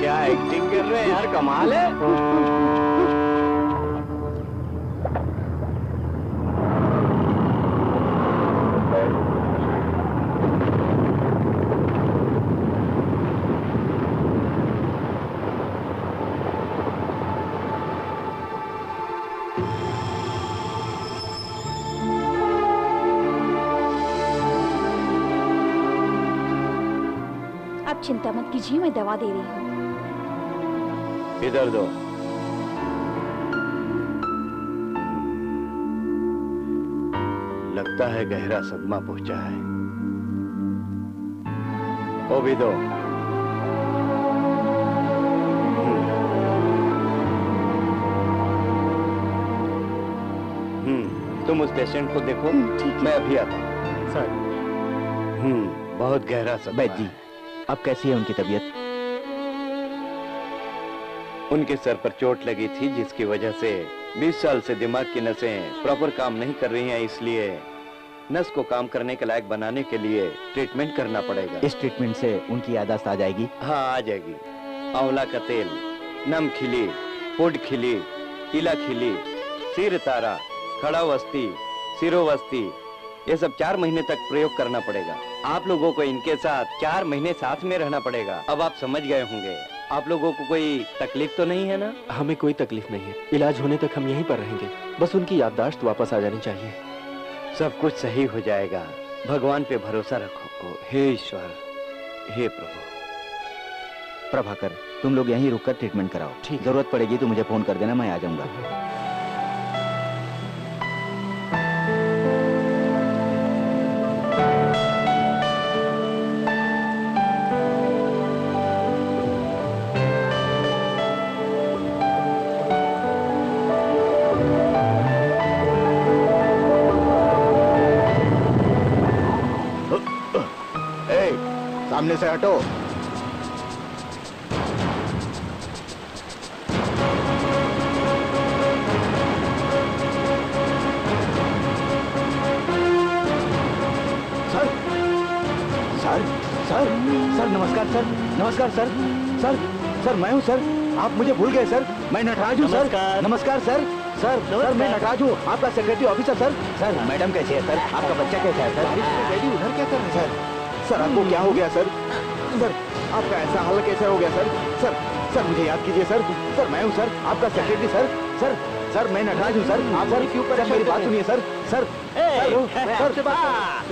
क्या एक्टिंग कर रहे हैं यार, कमाल है। आप चिंता मत कीजिए, मैं दवा दे रही हूँ। इधर दो। लगता है गहरा सदमा पहुंचा है। वो भी दो। तुम उस पेशेंट को देखो, मैं अभी आता हूँ। सर। बहुत गहरा सदमा वैद्य जी, अब कैसी है उनकी तबीयत? उनके सर पर चोट लगी थी, जिसकी वजह से 20 साल से दिमाग की नसें प्रॉपर काम नहीं कर रही हैं, इसलिए नस को काम करने के लायक बनाने के लिए ट्रीटमेंट करना पड़ेगा। इस ट्रीटमेंट से उनकी याददाश्त आ जाएगी? हाँ, आ जाएगी। आंवला का तेल, नम खिली, पुड खिली, इला खिली, सिर तारा, खड़ावस्ती, सिरोवस्ती, ये सब 4 महीने तक प्रयोग करना पड़ेगा। आप लोगों को इनके साथ 4 महीने साथ में रहना पड़ेगा। अब आप समझ गए होंगे। आप लोगों को कोई तकलीफ तो नहीं है ना? हमें कोई तकलीफ नहीं है। इलाज होने तक हम यहीं पर रहेंगे। बस उनकी याददाश्त वापस आ जानी चाहिए। सब कुछ सही हो जाएगा। भगवान पे भरोसा रखो। हे ईश्वर, हे प्रभु। प्रभाकर, तुम लोग यहीं रुककर ट्रीटमेंट कराओ। ठीक, जरूरत पड़ेगी तो मुझे फोन कर देना, मैं आ जाऊंगा। सामने से हटो। सर, सर, सर, सर नमस्कार सर, नमस्कार सर, सर, सर मैं हूँ सर, आप मुझे भूल गए सर, मैं नटराज हूँ सर, नमस्कार सर, सर, सर मैं नटराज हूँ, आपका secretary officer sir, sir madam कैसे है सर, आपका बच्चा कैसा है सर, डैडी उधर क्या कर रहे हैं सर, आपको क्या हो गया सर, सर आपका ऐसा हाल कैसे हो गया सर, सर, सर मुझे याद कीजिए सर, सर मैं हूँ सर, आपका सेक्रेटरी सर, सर, सर मैं नटराज हूँ सर, आप सर क्यों पर मेरी बात सुनिए सर, सर, सर,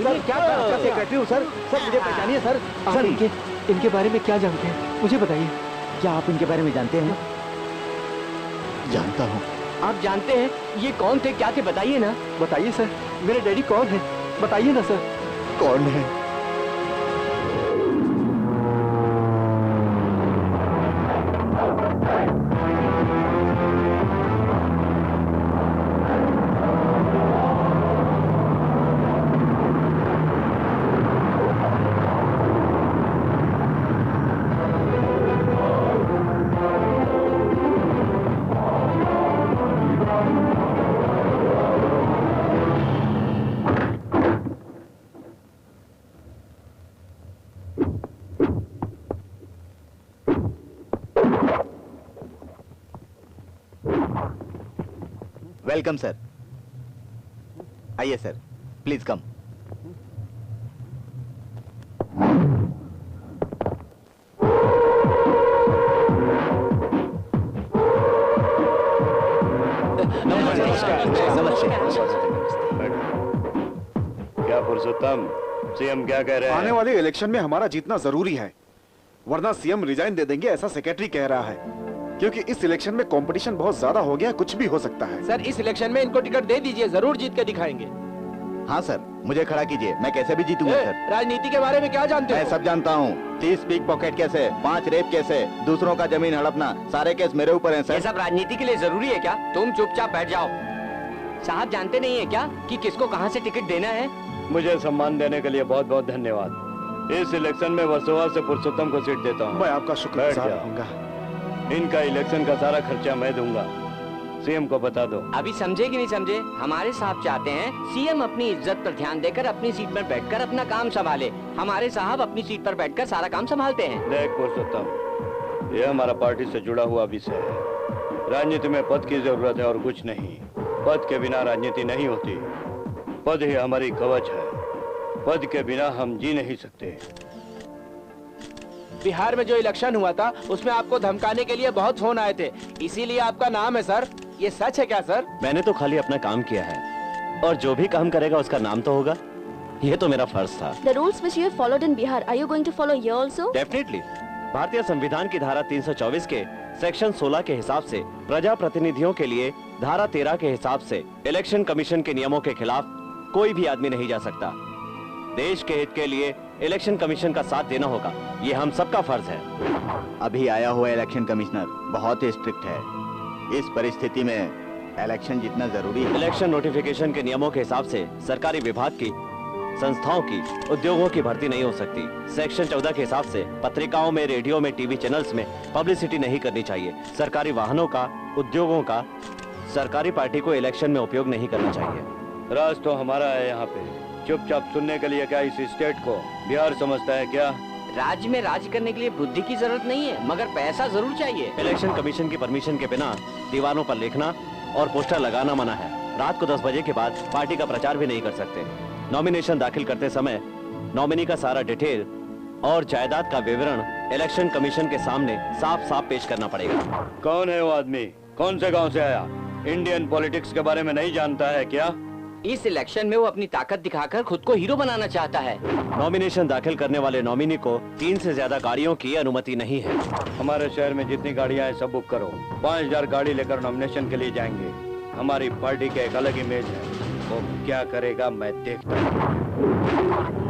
सर क्या आपका सेक्रेटरी हूँ सर, सर मुझे पहचानिए सर, सर इनके बारे में क्या जानते हैं मुझे बताइए। क्या आप इनके बारे में जानते हैं? जानता हूँ। आप जानते हैं ये कौन थे, क्या थे, बताइए ना। बताइए सर, मेरे डैडी कौन है, बताइए ना सर। कौन है? वेलकम सर, आइए सर, प्लीज कम। क्या पुरुषोत्तम, सीएम क्या कह रहे हैं? आने वाले इलेक्शन में हमारा जीतना जरूरी है, वरना सीएम रिजाइन दे देंगे, ऐसा सेक्रेटरी कह रहा है, क्योंकि इस इलेक्शन में कंपटीशन बहुत ज्यादा हो गया, कुछ भी हो सकता है। सर इस इलेक्शन में इनको टिकट दे दीजिए, जरूर जीत के दिखाएंगे। हाँ सर, मुझे खड़ा कीजिए, मैं कैसे भी जीतूंगा सर। राजनीति के बारे में क्या जानते हो? मैं सब जानता हूँ, 30 पिक पॉकेट कैसे, 5 रेप कैसे, दूसरों का जमीन हड़पना, सारे केस मेरे ऊपर हैं सर। ये सब राजनीति के लिए जरूरी है क्या? तुम चुपचाप बैठ जाओ। साहब जानते नहीं है क्या कि किसको कहाँ से टिकट देना है? मुझे सम्मान देने के लिए बहुत बहुत धन्यवाद। इस इलेक्शन में वर्सोवा से पुरुषोत्तम को सीट देता हूँ। मैं आपका शुक्रगुजार रहूंगा। इनका इलेक्शन का सारा खर्चा मैं दूंगा। सीएम को बता दो। अभी समझे कि नहीं समझे? हमारे साहब चाहते हैं सीएम अपनी इज्जत पर ध्यान देकर अपनी सीट पर बैठकर अपना काम संभाले। हमारे साहब अपनी सीट पर बैठकर सारा काम संभालते हैं। देख पुरुषोत्तम, ये हमारा पार्टी से जुड़ा हुआ विषय है। राजनीति में पद की जरूरत है और कुछ नहीं। पद के बिना राजनीति नहीं होती। पद ही हमारी कवच है। पद के बिना हम जी नहीं सकते। बिहार में जो इलेक्शन हुआ था उसमें आपको धमकाने के लिए बहुत फोन आए थे, इसीलिए आपका नाम है सर। ये सच है क्या सर? मैंने तो खाली अपना काम किया है और जो भी काम करेगा उसका नाम तो होगा। ये तो मेरा फर्ज था। The rules which you have followed in Bihar, are you going to follow here also? Definitely. भारतीय संविधान की धारा 324 के सेक्शन 16 के हिसाब से प्रजा प्रतिनिधियों के लिए धारा 13 के हिसाब से इलेक्शन कमीशन के नियमों के खिलाफ कोई भी आदमी नहीं जा सकता। देश के हित के लिए इलेक्शन कमीशन का साथ देना होगा, ये हम सबका फर्ज है। अभी आया हुआ इलेक्शन कमिश्नर बहुत ही स्ट्रिक्ट है। इस परिस्थिति में इलेक्शन जितना जरूरी है। इलेक्शन नोटिफिकेशन के नियमों के हिसाब से सरकारी विभाग की, संस्थाओं की, उद्योगों की भर्ती नहीं हो सकती। सेक्शन 14 के हिसाब से पत्रिकाओं में, रेडियो में, टीवी चैनल्स में पब्लिसिटी नहीं करनी चाहिए। सरकारी वाहनों का, उद्योगों का सरकारी पार्टी को इलेक्शन में उपयोग नहीं करना चाहिए। राज तो हमारा है यहाँ पे। चुपचाप सुनने के लिए क्या इस स्टेट को बिहार समझता है क्या? राज्य में राज करने के लिए बुद्धि की जरूरत नहीं है, मगर पैसा जरूर चाहिए। इलेक्शन कमीशन की परमिशन के बिना दीवारों पर लिखना और पोस्टर लगाना मना है। रात को 10 बजे के बाद पार्टी का प्रचार भी नहीं कर सकते। नॉमिनेशन दाखिल करते समय नॉमिनी का सारा डिटेल और जायदाद का विवरण इलेक्शन कमीशन के सामने साफ साफ पेश करना पड़ेगा। कौन है वो आदमी? कौन से गांव से आया? इंडियन पॉलिटिक्स के बारे में नहीं जानता है क्या? इस इलेक्शन में वो अपनी ताकत दिखाकर खुद को हीरो बनाना चाहता है। नॉमिनेशन दाखिल करने वाले नॉमिनी को 3 से ज्यादा गाड़ियों की अनुमति नहीं है। हमारे शहर में जितनी गाड़ियां हैं सब बुक करो। 5000 गाड़ी लेकर नॉमिनेशन के लिए जाएंगे। हमारी पार्टी के एक अलग इमेज है। वो क्या करेगा मैं देखता हूँ।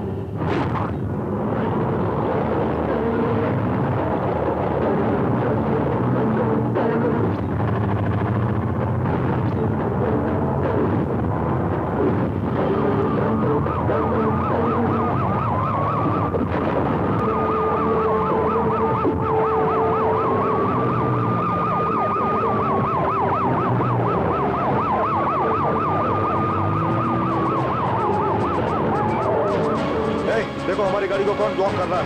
देखो हमारी गाड़ी को कौन ब्लॉक कर रहा है।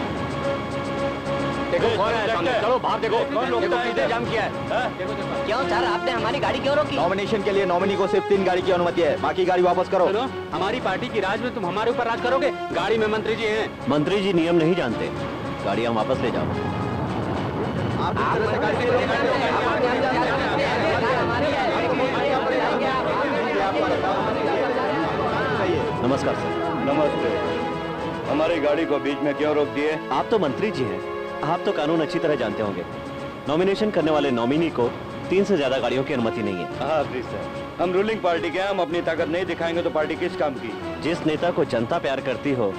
देखो कौन है सामने, चलो बाहर देखो। देखो किसने जाम किया है? क्यों सर, आपने हमारी गाड़ी क्यों रोकी? नॉमिनेशन के लिए नॉमिनी को सिर्फ 3 गाड़ी की अनुमति है, बाकी गाड़ी वापस करो। सुनो, हमारी पार्टी की राज में तुम हमारे ऊपर राज करोगे? गाड़ी में मंत्री जी हैं। मंत्री जी नियम नहीं जानते। गाड़ियां वापस ले जाओ। नमस्कार सर। नमस्ते। हमारी गाड़ी को बीच में क्यों रोक दिए? आप तो मंत्री जी हैं, आप तो कानून अच्छी तरह जानते होंगे। नॉमिनेशन करने वाले नॉमिनी को 3 से ज्यादा गाड़ियों की अनुमति नहीं है। हाँ प्लीज सर, हम रूलिंग पार्टी के हैं, हम अपनी ताकत नहीं दिखाएंगे तो पार्टी किस काम की? जिस नेता को जनता प्यार करती हो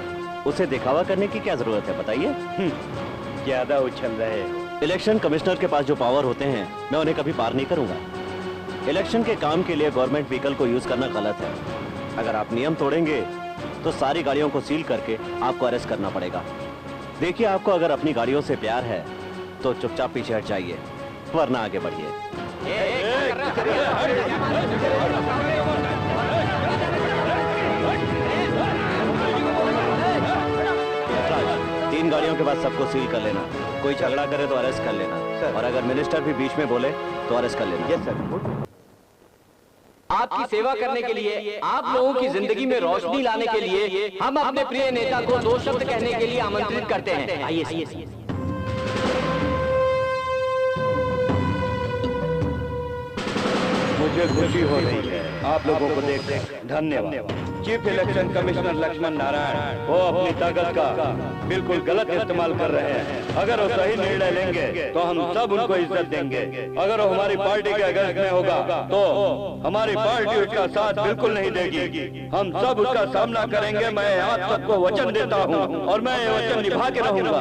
उसे दिखावा करने की क्या जरूरत है बताइए? ज्यादा उछल रहे। इलेक्शन कमिश्नर के पास जो पावर होते हैं मैं उन्हें कभी पार नहीं करूंगा। इलेक्शन के काम के लिए गवर्नमेंट व्हीकल को यूज करना गलत है। अगर आप नियम तोड़ेंगे तो सारी गाड़ियों को सील करके आपको अरेस्ट करना पड़ेगा। देखिए, आपको अगर अपनी गाड़ियों से प्यार है तो चुपचाप पीछे हट जाइए, वरना आगे बढ़िए। 3 गाड़ियों के बाद सबको सील कर लेना। कोई झगड़ा करे तो अरेस्ट कर लेना, और अगर मिनिस्टर भी बीच में बोले तो अरेस्ट कर लेना। Yes sir. आपकी सेवा करने के लिए, आप लोगों की जिंदगी में रोशनी लाने के लिए हम अपने प्रिय नेता को 2 शब्द कहने के लिए आमंत्रित करते हैं। आइए। मुझे खुशी हो रही है आप लोगों को देखकर। धन्यवाद। Chief election commissioner Lakshman Narayan वो अपनी ताकत का बिल्कुल गलत इस्तेमाल कर रहे हैं। अगर वो सही निर्णय लेंगे तो हम सब उनको इज्जत देंगे। अगर वो हमारी पार्टी के अगेंस्ट में होगा तो हमारी पार्टी उसका साथ बिल्कुल नहीं देगी। हम सब उसका सामना करेंगे। मैं आप सबको वचन देता हूँ और मैं ये वचन निभा के रहूंगा।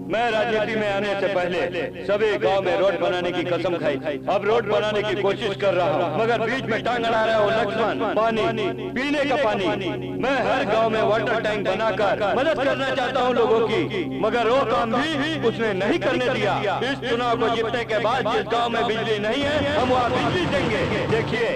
मैं राजनीति में आने से पहले सभी गांव में रोड बनाने की कसम खाई। अब रोड बनाने की कोशिश कर रहा हूँ, मगर बीच में टांग अड़ा रहा हूँ लक्ष्मण। पानी, पीने का पानी, मैं हर गांव में वाटर टैंक बनाकर मदद करना चाहता हूँ लोगों की, मगर वो काम भी उसने नहीं करने दिया। इस चुनाव को जीतने के बाद जिस गाँव में बिजली नहीं है, हम वहाँ बिजली देंगे। देखिए,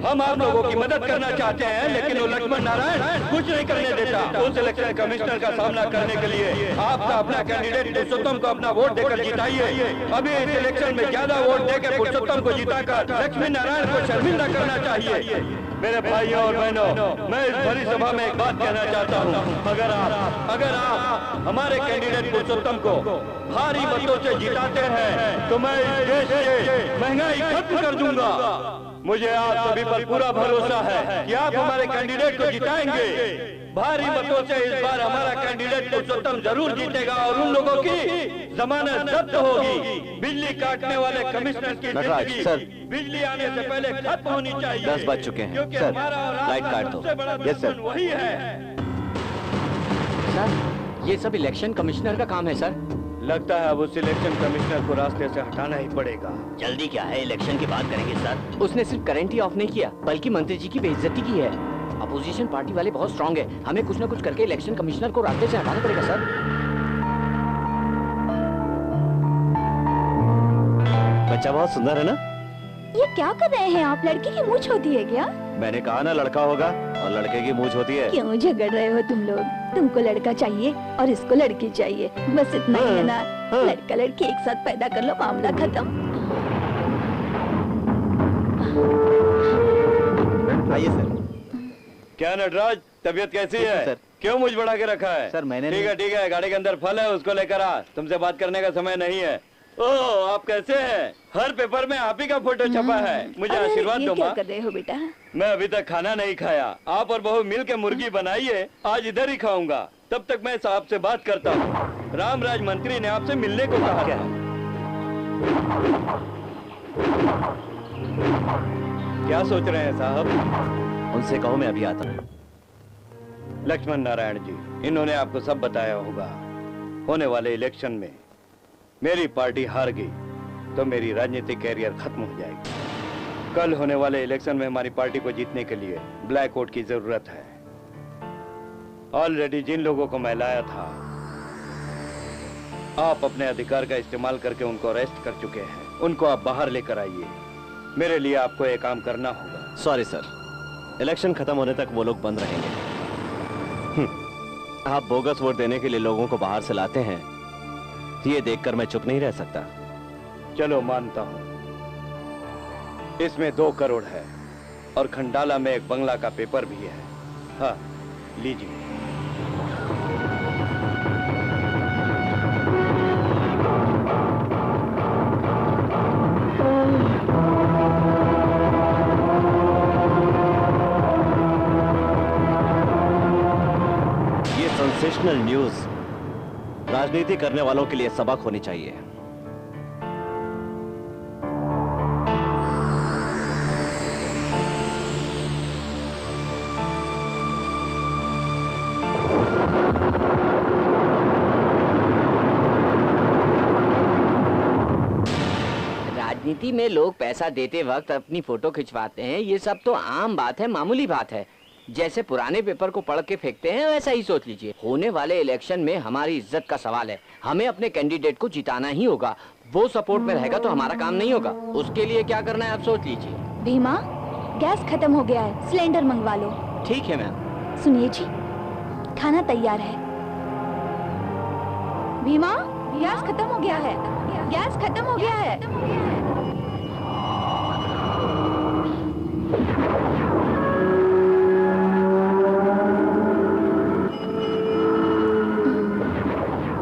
हम आप लोगों की मदद करना चाहते हैं, लेकिन वो लक्ष्मण नारायण कुछ नहीं करने देता। उस इलेक्शन कमिश्नर का सामना करने के लिए आपका अपना कैंडिडेट पुरुषोत्तम को अपना वोट देकर जिताइए। अभी इस इलेक्शन में ज्यादा वोट देकर पुरुषोत्तम को जिताकर लक्ष्मी नारायण को शर्मिंदा करना चाहिए। मेरे भाइयों और बहनों, मैं इस बड़ी सभा में एक बात कहना चाहता हूँ। अगर आप हमारे कैंडिडेट पुरुषोत्तम को भारी मतों से जिताते हैं तो मैं इस देश से महंगाई खत्म कर दूंगा। मुझे आप सभी पर पूरा भरोसा है कि आप हमारे कैंडिडेट को जिताएंगे। भारी मतों से इस बार हमारा कैंडिडेट पुरुषोत्तम जरूर जीतेगा और उन लोगों की जमानत जब्त होगी। बिजली काटने वाले कमिश्नर की जिंदगी बिजली आने से पहले खत्म होनी चाहिए। 10 बज चुके हैं क्योंकि सर, हमारा और लाइट आपका काट दो। सबसे बड़ा यस सर। दुश्मन वही है। सर, ये सब इलेक्शन कमिश्नर का काम है सर। लगता है अब उस इलेक्शन कमिश्नर को रास्ते से हटाना ही पड़ेगा। जल्दी क्या है, इलेक्शन की बात करेंगे सर। उसने सिर्फ करंट ही ऑफ नहीं किया, बल्कि मंत्री जी की बेइज्जती की है। अपोजिशन पार्टी वाले बहुत स्ट्रांग है, हमें कुछ न कुछ करके इलेक्शन कमिश्नर को रास्ते से हटाना पड़ेगा सर। बच्चा बहुत सुंदर है ना? ये क्या कर रहे हैं आप? लड़की की मूंछ होती है क्या? मैंने कहा ना लड़का होगा और लड़के की मूंछ होती है। क्यों झगड़ रहे हो तुम लोग? तुमको लड़का चाहिए और इसको लड़की चाहिए, बस इतना ही है ना? लड़का लड़की एक साथ पैदा कर लो, मामला खत्म। आइए सर। क्या नटराज, तबीयत कैसी है? सर। क्यों मुझ बढ़ा के रखा है? सर मैंने ठीक है, गाड़ी के अंदर फल है, उसको लेकर आ। तुमसे बात करने का समय नहीं है। ओह, आप कैसे हैं? हर पेपर में आप ही का फोटो छपा है। मुझे आशीर्वाद दो क्या माँ। कर रहे हो बेटा? मैं अभी तक खाना नहीं खाया। आप और बहू मिल के मुर्गी बनाइए, आज इधर ही खाऊंगा। तब तक मैं साहब से बात करता हूँ। रामराज मंत्री ने आपसे मिलने को कहा था। क्या सोच रहे हैं साहब? उनसे कहो मैं अभी आता हूँ। लक्ष्मण नारायण जी, इन्होंने आपको सब बताया होगा। होने वाले इलेक्शन में मेरी पार्टी हार गई तो मेरी राजनीतिक कैरियर खत्म हो जाएगी। कल होने वाले इलेक्शन में हमारी पार्टी को जीतने के लिए ब्लैक वोट की जरूरत है। ऑलरेडी जिन लोगों को मैं लाया था, आप अपने अधिकार का इस्तेमाल करके उनको अरेस्ट कर चुके हैं। उनको आप बाहर लेकर आइए। मेरे लिए आपको एक काम करना होगा। सॉरी सर, इलेक्शन खत्म होने तक वो लोग बंद रहेंगे। आप बोगस वोट देने के लिए लोगों को बाहर से लाते हैं, ये देखकर मैं चुप नहीं रह सकता। चलो मानता हूं, इसमें 2 करोड़ है और खंडाला में एक बंगला का पेपर भी है। हाँ, लीजिए। ये सेंसेशनल न्यूज राजनीति करने वालों के लिए सबक होनी चाहिए। राजनीति में लोग पैसा देते वक्त अपनी फोटो खिंचवाते हैं, ये सब तो आम बात है, मामूली बात है। जैसे पुराने पेपर को पढ़ के फेंकते हैं, वैसा ही सोच लीजिए। होने वाले इलेक्शन में हमारी इज्जत का सवाल है। हमें अपने कैंडिडेट को जिताना ही होगा। वो सपोर्ट में रहेगा तो हमारा काम नहीं होगा। उसके लिए क्या करना है आप सोच लीजिए। भीमा, गैस खत्म हो गया है, सिलेंडर मंगवा लो। ठीक है मैम। सुनिए जी, खाना तैयार है। भीमा, गैस खत्म हो गया है। गैस खत्म हो गया है।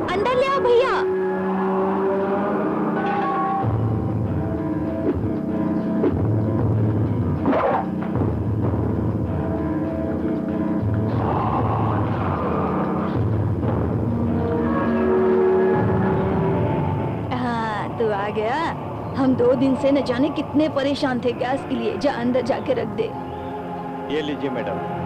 अंदर ले आओ भैया। हाँ, तो आ गया। हम 2 दिन से न जाने कितने परेशान थे गैस के लिए। जा अंदर जाके रख दे। ये लीजिए मैडम।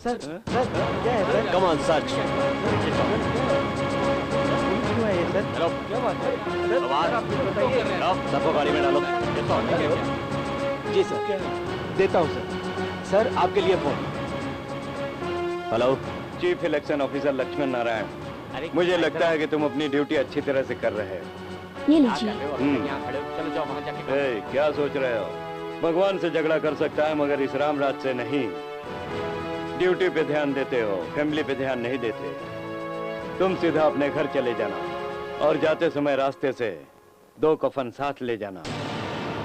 सर क्या है सर? Come on search. क्यों है ये सर? हेलो, क्या बात है सर? बताइए। सबको गाड़ी में डालो। जी सर देता हूँ सर। सर आपके लिए phone. Hello, chief election officer Lakshman Narayan, मुझे लगता है कि तुम अपनी ड्यूटी अच्छी तरह से कर रहे हो। ये लीजिए। चलो जाओ वहाँ जाके। ए, क्या सोच रहे हो? भगवान से झगड़ा कर सकता है मगर इस रामराज से नहीं। ड्यूटी पे ध्यान देते हो, फैमिली पे ध्यान नहीं देते। तुम सीधा अपने घर चले जाना और जाते समय रास्ते से 2 कफन साथ ले जाना।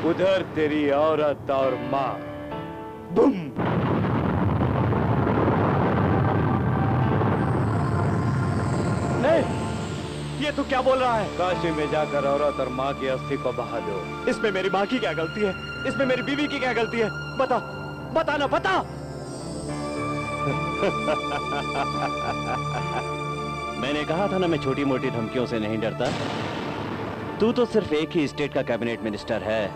उधर तेरी औरत और माँ। बुम। नहीं, ये तू क्या बोल रहा है? काशी में जाकर औरत और माँ की अस्थि को बहा दो। इसमें मेरी माँ की क्या गलती है? इसमें मेरी बीवी की क्या गलती है? बता, बता ना, बता। मैंने कहा था ना मैं छोटी मोटी धमकियों से नहीं डरता। तू तो सिर्फ एक ही स्टेट का कैबिनेट मिनिस्टर है।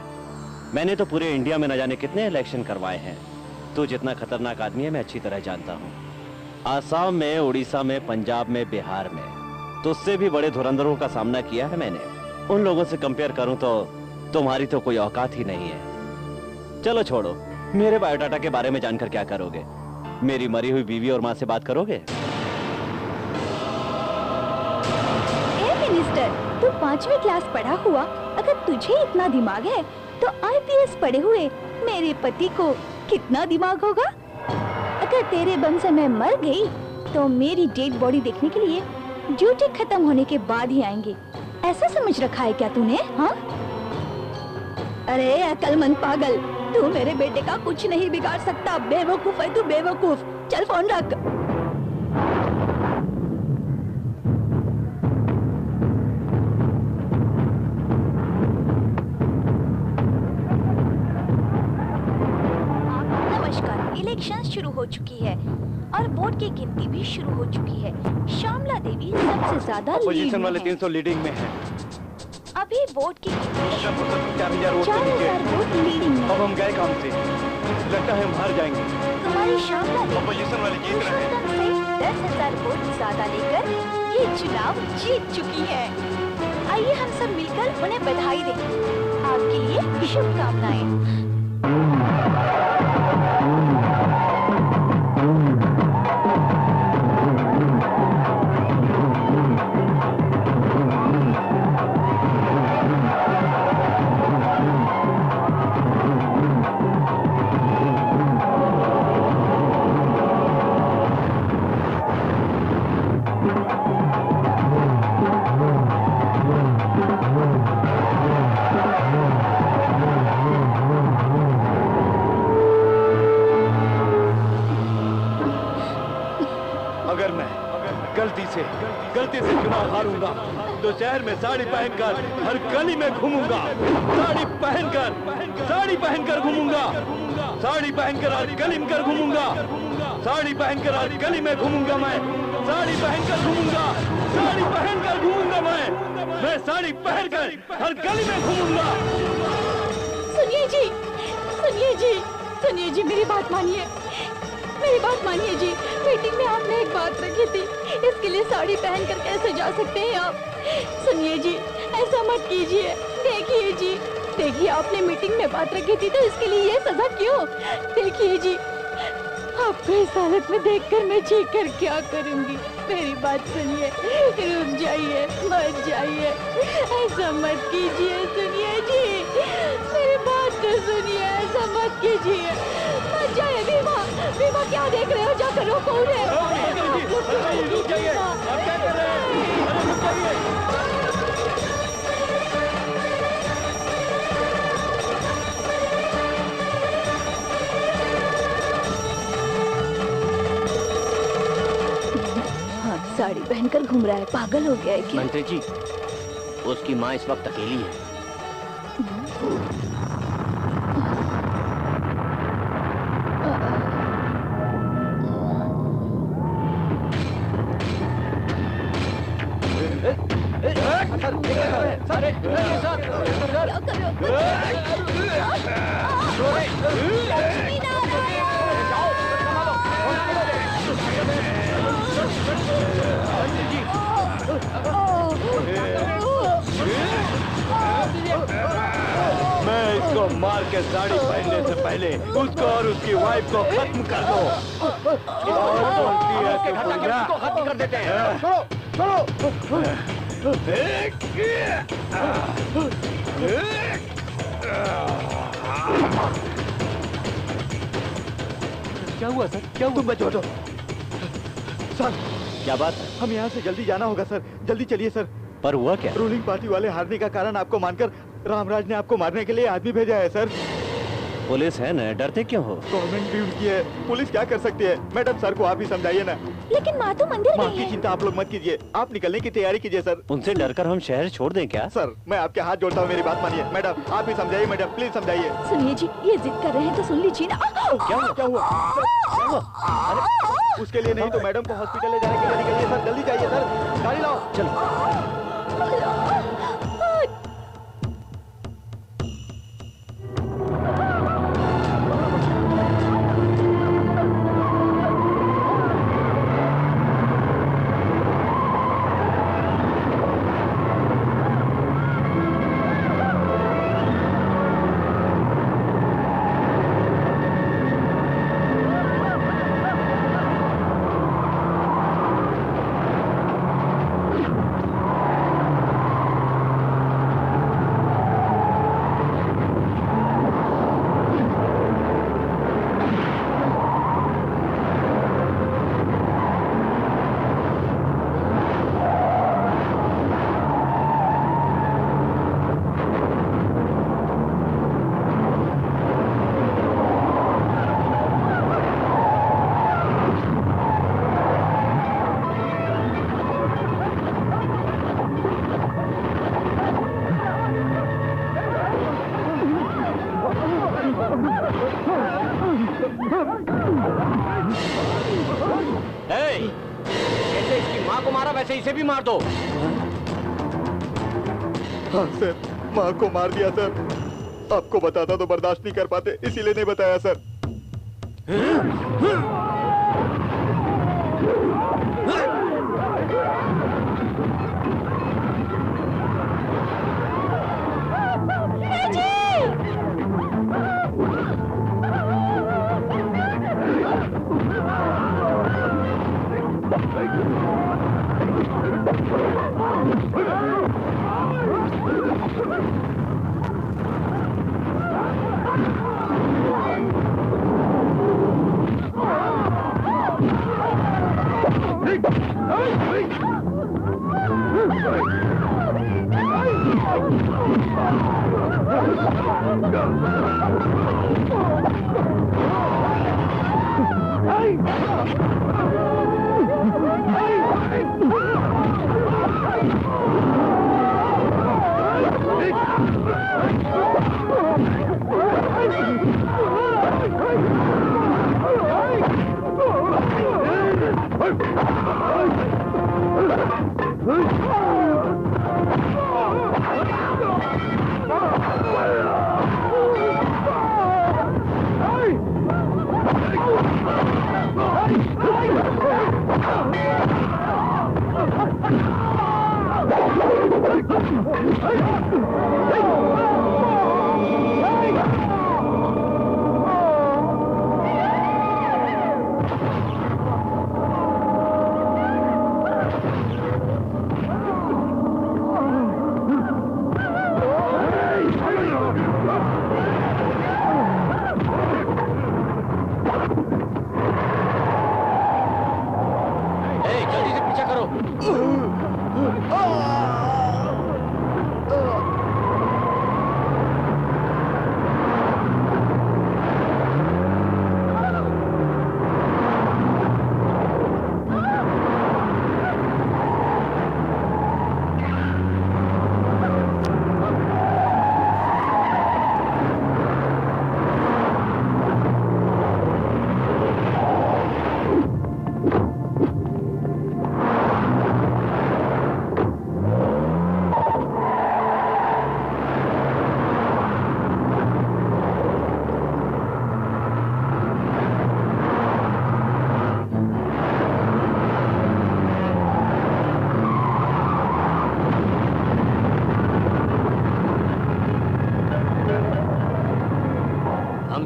मैंने तो पूरे इंडिया में न जाने कितने इलेक्शन करवाए हैं। तू जितना खतरनाक आदमी है मैं अच्छी तरह जानता हूँ। आसाम में, उड़ीसा में, पंजाब में, बिहार में तुझसे भी बड़े धुरंधरों का सामना किया है मैंने। उन लोगों से कंपेयर करूं तो तुम्हारी तो कोई औकात ही नहीं है। चलो छोड़ो, मेरे बायोडाटा के बारे में जानकर क्या करोगे? मेरी मरी हुई बीवी और माँ से बात करोगे? ए मिनिस्टर, तू 5वीं क्लास पढ़ा हुआ, अगर तुझे इतना दिमाग है तो IPS पढ़े हुए मेरे पति को कितना दिमाग होगा? अगर तेरे बम से मैं मर गई तो मेरी डेड बॉडी देखने के लिए ड्यूटी खत्म होने के बाद ही आएंगे। ऐसा समझ रखा है क्या तूने? हाँ? अरे अकलमंद पागल, तू मेरे बेटे का कुछ नहीं बिगाड़ सकता। बेवकूफ है तू, बेवकूफ। चल फोन रख। नमस्कार, इलेक्शन शुरू हो चुकी है और वोट की गिनती भी शुरू हो चुकी है। श्यामला देवी सबसे ज्यादा पोजीशन वाले 300 लीडिंग में हैं। अभी वोट की 4000 वोट से 4000 वोट लीडिंग में। अब हम गए काम से, लगता है हम हार जाएंगे। तुम्हारी श्यामला देवी पोजीशन वाले जीत रहे हैं। से 10,000 वोट ज्यादा लेकर ये चुनाव जीत चुकी है। आइए हम सब मिलकर उन्हें बधाई दें। आपके लिए शुभकामनाएं। गलती से चुनाव हारूंगा तो शहर में साड़ी पहनकर हर गली में घूमूंगा। साड़ी पहनकर घूमूंगा। साड़ी पहनकर हर गली में घूमूंगा। साड़ी पहनकर हर गली में घूमूंगा। मैं साड़ी पहनकर घूमूंगा। साड़ी पहनकर घूमूंगा। मैं साड़ी पहनकर हर गली में घूमूंगा। सुनिए जी, मेरी बात मानिए। जी, मीटिंग में आपने एक बात रखी थी, इसके लिए साड़ी पहनकर कैसे जा सकते हैं आप? सुनिए जी, ऐसा मत कीजिए। देखिए आपने मीटिंग में बात रखी थी तो इसके लिए ये सजा क्यों? देखिए जी, आपको इस हालत में देखकर मैं चीख कर क्या करूंगी? मेरी बात सुनिए, रुक जाइए, मत जाइए, ऐसा मत कीजिए। सुनिए जी, मेरी बात तो सुनिए, ऐसा मत कीजिए, मत जाइए। बीमा क्या देख रहे हो? जाकर रोको उन्हें। साड़ी पहनकर घूम रहा है, पागल हो गया है क्या? मंत्री जी, उसकी माँ इस वक्त अकेली है। के साड़ी पहनने से पहले उसको और उसकी वाइफ को खत्म कर दो। और बोलती है कि बुरा। उसको खत्म कर देते हैं। क्या हुआ सर? क्या हुआ? तुम बचो तो। सर क्या बात है? हम यहाँ से जल्दी जाना होगा सर, जल्दी चलिए सर। पर हुआ क्या? रूलिंग पार्टी वाले हारने का कारण आपको मानकर रामराज ने आपको मारने के लिए आदमी भेजा है सर। पुलिस है ना, डरते क्यों हो? गवर्नमेंट भी उनकी है, पुलिस क्या कर सकती है? मैडम सर को आप ही समझाइए ना। लेकिन माँ तो मंदिर माँ गई की है। चिंता आप लोग मत कीजिए, आप निकलने की तैयारी कीजिए सर। उनसे डरकर हम शहर छोड़ दें क्या? सर मैं आपके हाथ जोड़ता हूँ, मेरी बात मानिए। मैडम आप ही समझाइए, मैडम प्लीज समझाइए। सुनिए जी, ये जिद कर रहे हैं तो सुन लीजिए ना। क्या हुआ? क्या हुआ? क्या हुआ? अरे उसके लिए नहीं तो मैडम को हॉस्पिटल ले जाने के लिए निकलिए सर, जल्दी जाइए सर, गाड़ी लाओ। चलो। जैसे इसकी माँ को मारा वैसे इसे भी मार दो। हाँ सर, माँ को मार दिया सर। आपको बताता तो बर्दाश्त नहीं कर पाते, इसीलिए नहीं बताया सर।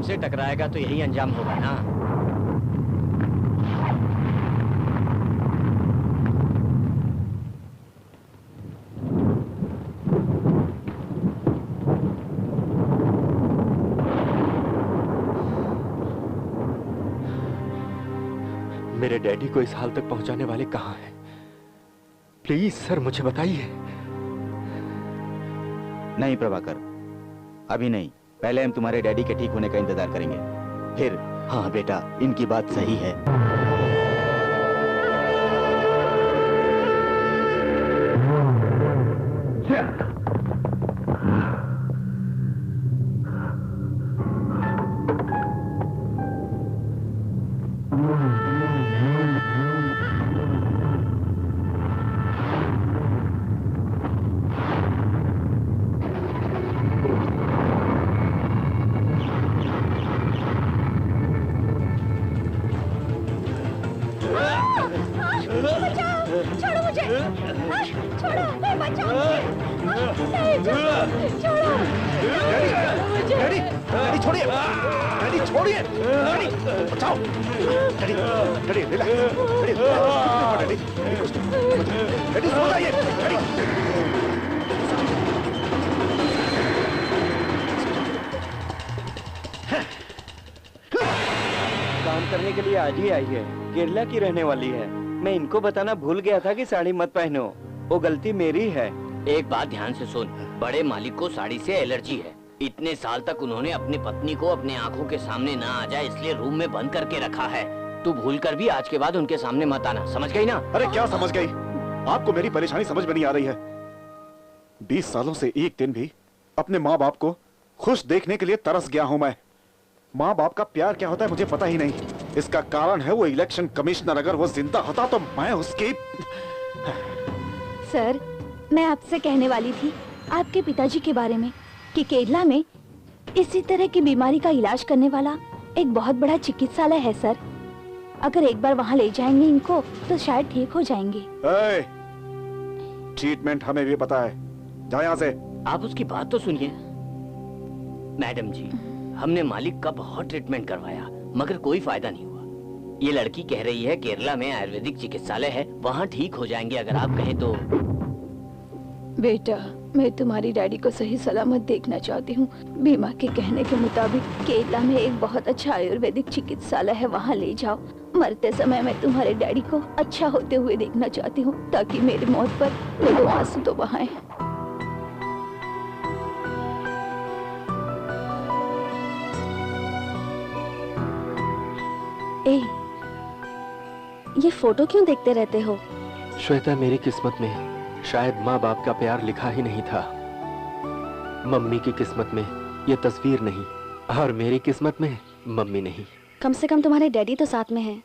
हमसे टकराएगा तो यही अंजाम होगा ना। मेरे डैडी को इस हाल तक पहुंचाने वाले कहां हैं? प्लीज सर मुझे बताइए। नहीं प्रभाकर, अभी नहीं। पहले हम तुम्हारे डैडी के ठीक होने का इंतजार करेंगे, फिर। हाँ बेटा, इनकी बात सही है। काम करने के लिए आज ही आई है, केरला की रहने वाली है। मैं इनको बताना भूल गया था कि साड़ी मत पहनो, वो गलती मेरी है। एक बात ध्यान से सुन, बड़े मालिक को साड़ी से एलर्जी है। इतने साल तक उन्होंने अपनी पत्नी को अपने आंखों के सामने ना आ जाए इसलिए रूम में बंद करके रखा है। तू भूल कर भी आज के बाद उनके सामने मत आना, समझ गई ना? अरे क्या समझ गई? आपको मेरी परेशानी समझ में नहीं आ रही है? 20 सालों से एक दिन भी अपने माँ बाप को खुश देखने के लिए तरस गया हूं मैं। माँ बाप का प्यार क्या होता है मुझे पता ही नहीं। इसका कारण है वो इलेक्शन कमिश्नर। अगर वो जिंदा होता तो मैं उसकी। सर, मैं आपसे कहने वाली थी आपके पिताजी के बारे में कि केरला में इसी तरह की बीमारी का इलाज करने वाला एक बहुत बड़ा चिकित्सालय है सर। अगर एक बार वहाँ ले जाएंगे इनको तो शायद ठीक हो जाएंगे। ट्रीटमेंट हमें भी पता है, जाओ यहाँ से। आप उसकी बात तो सुनिए। मैडम जी, हमने मालिक का बहुत ट्रीटमेंट करवाया मगर कोई फायदा नहीं हुआ। ये लड़की कह रही है केरला में आयुर्वेदिक चिकित्सालय है, वहाँ ठीक हो जाएंगे अगर आप कहें तो। बेटा, मैं तुम्हारी डैडी को सही सलामत देखना चाहती हूँ। बीमा के कहने के मुताबिक केरला में एक बहुत अच्छा आयुर्वेदिक चिकित्सालय है, वहाँ ले जाओ। मरते समय मैं तुम्हारे डैडी को अच्छा होते हुए देखना चाहती हूँ ताकि मेरी मौत पर वो 2 आंसू तो बहाएं। ए, ये फोटो क्यों देखते रहते हो? श्वेता, मेरी किस्मत में शायद माँ बाप का प्यार लिखा ही नहीं था। मम्मी की किस्मत में ये तस्वीर नहीं और मेरी किस्मत में मम्मी नहीं। कम से कम तुम्हारे डैडी तो साथ में हैं।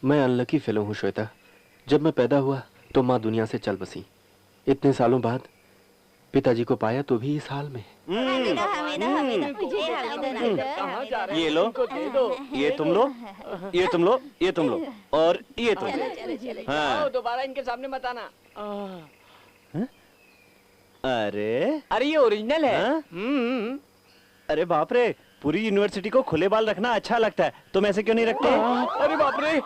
मैं अनलकी फेलो हूँ श्वेता। जब मैं पैदा हुआ तो माँ दुनिया से चल बसी। इतने सालों बाद पिताजी को पाया तो भी इस हाल में। ये लो, ये तुम लो, ये तुम लो, ये तुम लो और ये तुम लो। हाँ। दोबारा इनके सामने मत आना। अरे ये ओरिजिनल है। अरे बाप रे, पूरी यूनिवर्सिटी को खुले बाल रखना अच्छा लगता है, तुम ऐसे क्यों नहीं रखते? अरे बाप रे,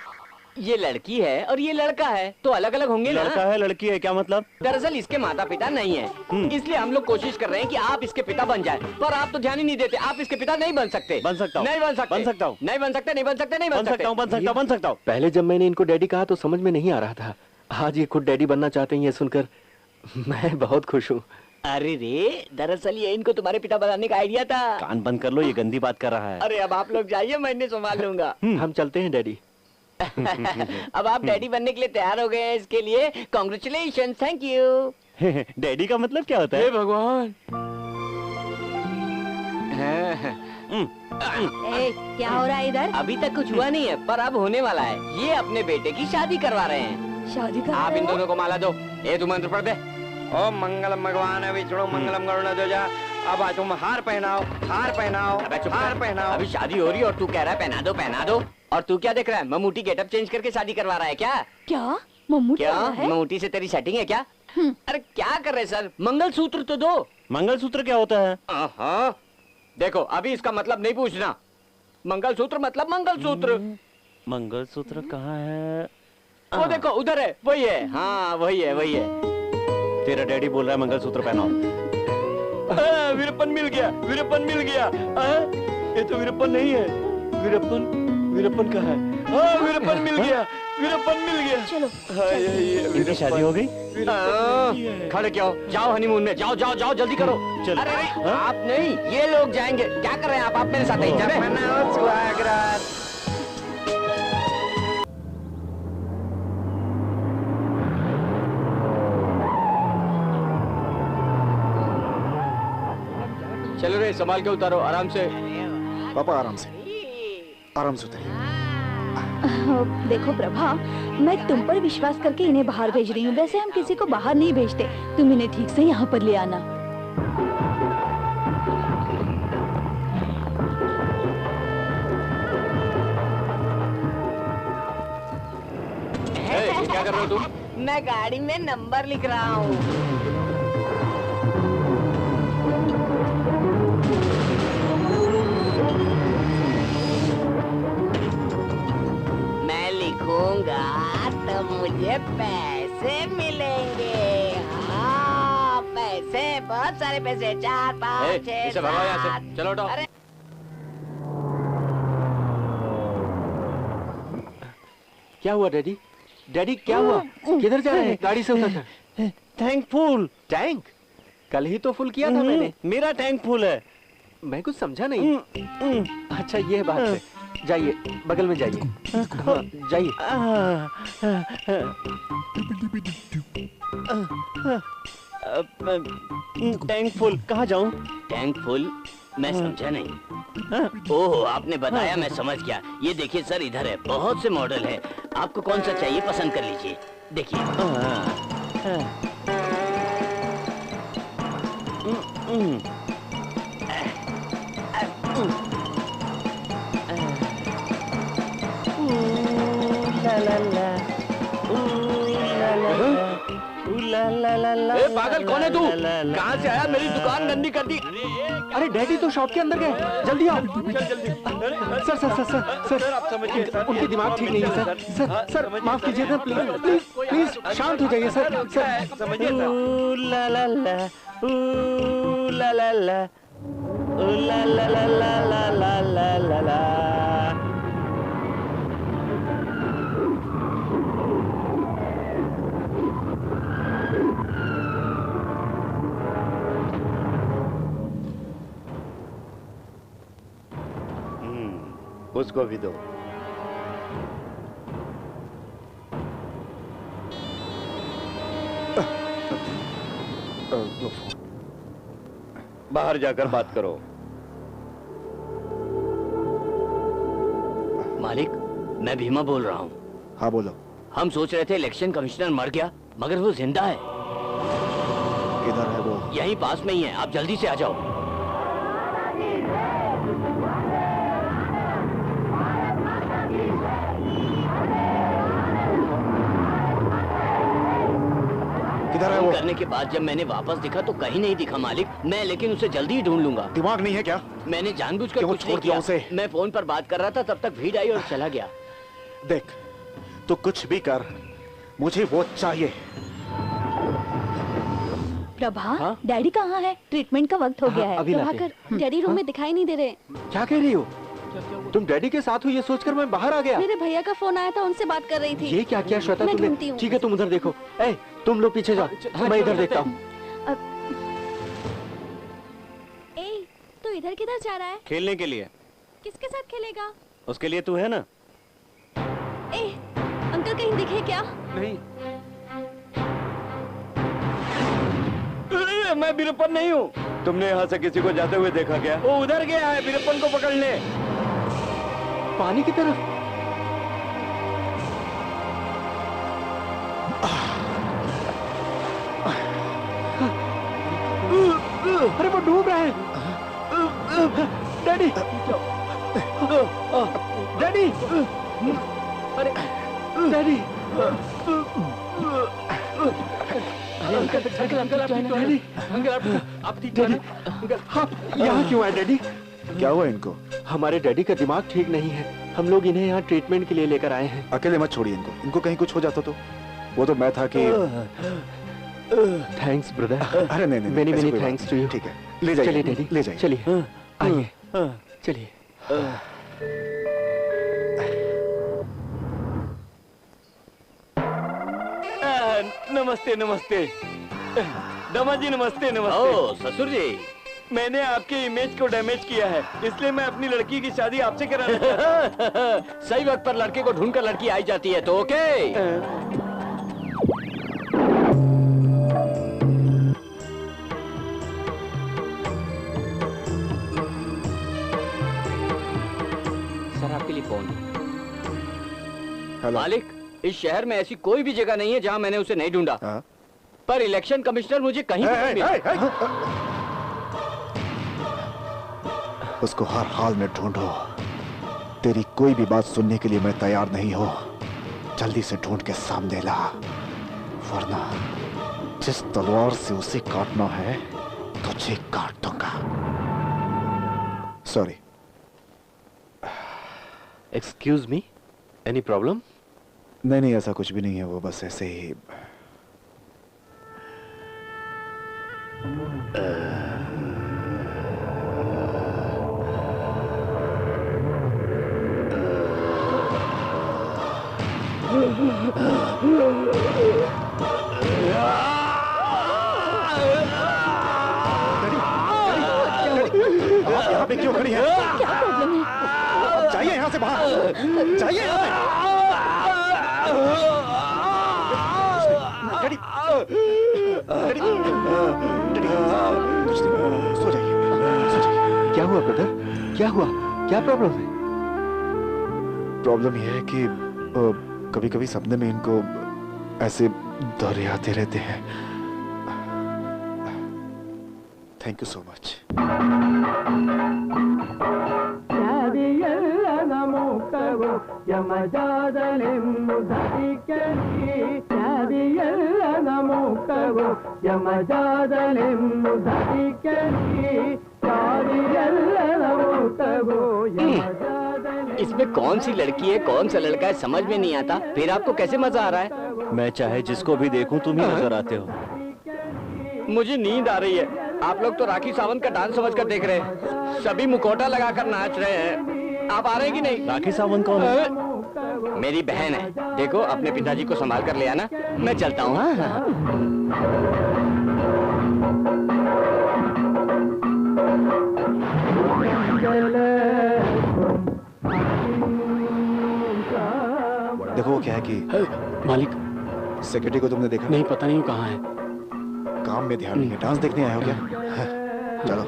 ये लड़की है और ये लड़का है तो अलग अलग होंगे ना? लड़का है लड़की है क्या मतलब? दरअसल इसके माता पिता नहीं है, इसलिए हम लोग कोशिश कर रहे हैं कि आप इसके पिता बन जाए, पर आप तो ध्यान ही नहीं देते। आप इसके पिता नहीं बन सकते। बन सकता हूँ, नहीं बन सकते, बन सकता हूँ, नहीं बन सकते, नहीं बन सकते, नहीं बन सकता हूँ, बन सकता हूँ, बन सकता हूँ। पहले जब मैंने इनको डैडी कहा तो समझ में नहीं आ रहा था। आज ये खुद डैडी बनना चाहते हैं, ये सुनकर मैं बहुत खुश हूँ। अरे रे, दरअसल ये इनको तुम्हारे पिता बनाने का आइडिया था। कान बंद कर लो, ये गंदी बात कर रहा है। अरे अब आप लोग जाइए, मैं इन्हें संभाल लूंगा। हम चलते हैं डैडी। अब आप डैडी बनने के लिए तैयार हो गए हैं, इसके लिए कांग्रेचुलेशन, थैंक यू। डैडी का मतलब क्या होता है? हे भगवान। क्या हो रहा है इधर? अभी तक कुछ हुआ नहीं है पर अब होने वाला है। ये अपने बेटे की शादी करवा रहे हैं। शादी कर आप इन दोनों को माला दो। ये तुम मंत्र पढ़ दे। ओम मंगलम भगवान विष्णु मंगलम गरुड़ध्वजा। अब आज तुम हार पहनाओ, हार पहनाओ, हार पहनाओ। अभी शादी हो रही है और तू कह रहा है पहना दो, पहना दो। और तू क्या देख रहा है? ममूटी गेटअप चेंज करके शादी करवा रहा है क्या? क्या मम्मूटी क्या है? ममूटी से तेरी सेटिंग है क्या? अरे क्या कर रहे सर, मंगलसूत्र तो दो। मंगलसूत्र क्या होता है? देखो अभी इसका मतलब नहीं पूछना। मंगलसूत्र मतलब मंगलसूत्र। मंगलसूत्र कहाँ है? वो देखो उधर है, वही है। हाँ वही है, वही है। तेरा डैडी बोल रहा है मंगलसूत्र पहनाओ। वीरप्पन मिल गया, वीरप्पन मिल गया। ये तो वीरप्पन नहीं है। वीरप्पन कहाँ है? हाँ वीरप्पन मिल गया, वीरप्पन मिल गया। चलो इनकी शादी हो गई? खड़े क्या हो, जाओ हनीमून में, जाओ जाओ जाओ जल्दी करो। चलो। अरे अरे आप नहीं, ये लोग जाएंगे। क्या कर रहे हैं आप मेरे साथ नहीं जा रहे? चलो रे, संभाल के उतारो, आराम से। पापा आराम से उतरिए। देखो प्रभा, मैं तुम पर विश्वास करके इन्हें बाहर भेज रही हूँ। वैसे हम किसी को बाहर नहीं भेजते। तुम इन्हें ठीक से यहाँ पर ले आना। क्या कर रहे हो तुम? मैं गाड़ी में नंबर लिख रहा हूँ। मैं लिखूंगा तो मुझे पैसे मिलेंगे। हाँ पैसे, बहुत सारे पैसे। 4 5 6 इसे भगाओ यहाँ से, चलो उठाओ। अरे क्या हुआ डैडी? डैडी क्या हुआ? किधर जा रहे हैं? गाड़ी से उतर। Tank full. टैंक? कल ही तो फुल किया था मैंने। मेरा टैंक फुल है। मैं कुछ समझा नहीं। अच्छा ये बात है। जाइए बगल में जाइए। हाँ, जाइए। टैंक फुल कहाँ जाऊँ? Tank full? मैं समझा नहीं। ओह आपने बताया, मैं समझ गया। ये देखिए सर, इधर है, बहुत से मॉडल है। आपको कौन सा चाहिए पसंद कर लीजिए। देखिए ए, पागल कौन है तू? कहाँ से आया? मेरी दुकान गंदी कर दी। अरे डैडी तो शॉप के अंदर गए। जल्दी आओ। Sir sir sir sir sir आप समझिए सर, उनके दिमाग ठीक नहीं है सर। सर सर माफ कीजिए ना, प्लीज प्लीज प्लीज शांत हो जाइए सर। सर समझिए सर। ला ला ला ला ला ला ला ला ला ला ला ला ला ला। उसको भी दो। बाहर जाकर बात करो। मालिक, मैं भीमा बोल रहा हूँ। हाँ बोलो। हम सोच रहे थे इलेक्शन कमिश्नर मर गया, मगर वो जिंदा है। किधर है वो? यहीं पास में ही है, आप जल्दी से आ जाओ। किधर है वो? करने के बाद जब मैंने वापस दिखा तो कहीं नहीं दिखा मालिक। मैं लेकिन उसे जल्दी ही ढूंढ लूंगा। दिमाग नहीं है क्या? मैंने जानबूझकर क्यों कुछ नहीं छोड़ दिया किया। उसे? मैं फोन पर बात कर रहा था, तब तक भीड़ आई और चला गया। देख, तू कुछ भी कर, मुझे वो चाहिए। प्रभा, डैडी कहाँ है? ट्रीटमेंट का वक्त हो गया है। अभी लाते हैं। प्रभाकर, डैडी रूम में दिखाई नहीं दे रहे। क्या कह रही हो? तुम डैडी के साथ हो ये सोचकर मैं बाहर आ गया। मेरे भैया का फोन आया था, उनसे बात कर रही थी। ये क्या किया श्वेता मैं ढूंढती तुमने? हूँ। ठीक है तुम उधर देखो। ए, तुम लोग पीछे जाओ, मैं इधर देखता हूँ। ए, तू इधर किधर जा रहा है? खेलने के लिए। किसके साथ खेलेगा? उसके लिए तू है ना। ए, अंकल कहीं दिखे क्या? नहीं, मैं वीरप्पन नहीं हूँ। तुमने यहाँ से किसी को जाते हुए देखा क्या? वो उधर गया है वीरप्पन को पकड़ने। पानी की तरफ। अरे वो डूब रहा है। डैडी, डैडी, अरे डैडी। अरे अंकल आप ठीक है ना? यहाँ क्यों आए डैडी? क्या हुआ इनको? हमारे डैडी का दिमाग ठीक नहीं है, हम लोग इन्हें यहाँ ट्रीटमेंट के लिए लेकर आए हैं। अकेले मत छोड़िए इनको कहीं कुछ हो जाता तो। वो तो मैं था कि थैंक्स ब्रदर। अरे नहीं many many thanks to you. ठीक है, ले जाइए। चलिए डैडी, ले जाइए। चलिए आइए, चलिए। नमस्ते नमस्ते दामाद जी, नमस्ते नमस्ते। ओ ससुर जी, मैंने आपके इमेज को डैमेज किया है, इसलिए मैं अपनी लड़की की शादी आपसे कराना चाहता हूं। सही वक्त पर लड़के को ढूंढकर लड़की आई जाती है तो ओके। सर आपके लिए फोन। मालिक, इस शहर में ऐसी कोई भी जगह नहीं है जहां मैंने उसे नहीं ढूंढा। पर इलेक्शन कमिश्नर मुझे कहीं नहीं मिला। उसको हर हाल में ढूंढो। तेरी कोई भी बात सुनने के लिए मैं तैयार नहीं हूं। जल्दी से ढूंढ के सामने ला, वरना जिस तलवार से उसे काटना है तुझे काट दूंगा। Sorry. Excuse me, any problem? नहीं, ऐसा कुछ भी नहीं है, वो बस ऐसे ही। यहाँ पे क्यों खड़ी है? क्या प्रॉब्लम है? जाइए यहाँ से बाहर, जाइए यहाँ से। डैडी, डैडी, डैडी, कुछ नहीं, सो जाइए, सो जाइए। क्या हुआ ब्रदर? क्या हुआ? क्या प्रॉब्लम है? प्रॉब्लम यह है कि कभी कभी सपने में इनको ऐसे दौरे आते रहते हैं। Thank you so much. इसमें कौन सी लड़की है, कौन सा लड़का है, समझ में नहीं आता। फिर आपको कैसे मजा आ रहा है? मैं चाहे जिसको भी देखूं तुम ही नजर आते हो। मुझे नींद आ रही है। आप लोग तो राखी सावंत का डांस समझकर देख रहे हैं। सभी मुखौटा लगाकर नाच रहे हैं। आप आ रहे हैं कि नहीं? राखी सावंत कौन है? मेरी बहन है। देखो अपने पिताजी को संभाल कर ले आना। मैं चलता हूँ। देखो वो क्या है कि मालिक, सेक्रेटरी को तुमने देखा? नहीं, पता नहीं कहाँ है। काम में ध्यान नहीं है। डांस देखने आए हो क्या? चलो।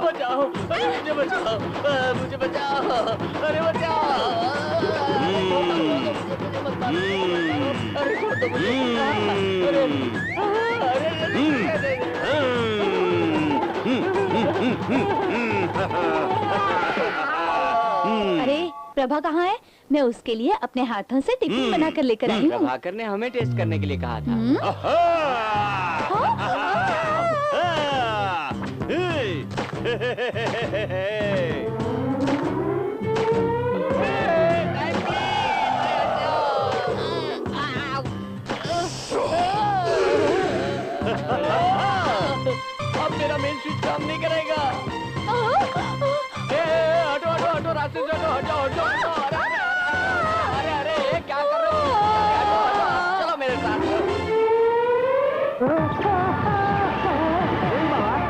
बचाओ, मुझे बचाओ, मुझे बचाओ, अरे बचाओ। अरे छोड़ दो मुझे। अरे प्रभा कहाँ है? मैं उसके लिए अपने हाथों से टिफिन बना कर लेकर आई हूँ। प्रभाकर ने हमें टेस्ट करने के लिए कहा था। अब मेरा मेन स्विच काम नहीं करेगा। हटो हटो हटो, रास्ते से हटो, हटो हटो हटो। अरे अरे अरे क्या कर रहे हो? चलो मेरे साथ।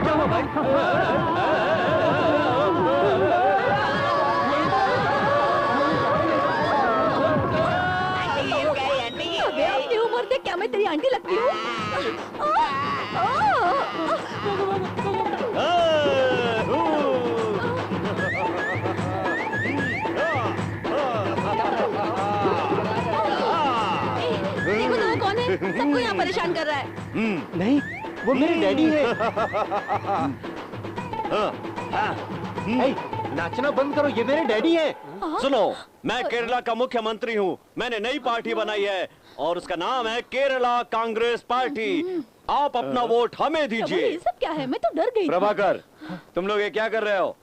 चलो भाई। सबको यहाँ परेशान कर रहा है। नहीं, वो मेरे डैडी है। नाचना बंद करो, ये मेरे डैडी हैं। सुनो, मैं केरला का मुख्यमंत्री हूँ। मैंने नई पार्टी बनाई है और उसका नाम है केरला कांग्रेस पार्टी। आप अपना वोट हमें दीजिए। ये सब क्या है? मैं तो डर गई। प्रभाकर, तुम लोग ये क्या कर रहे हो?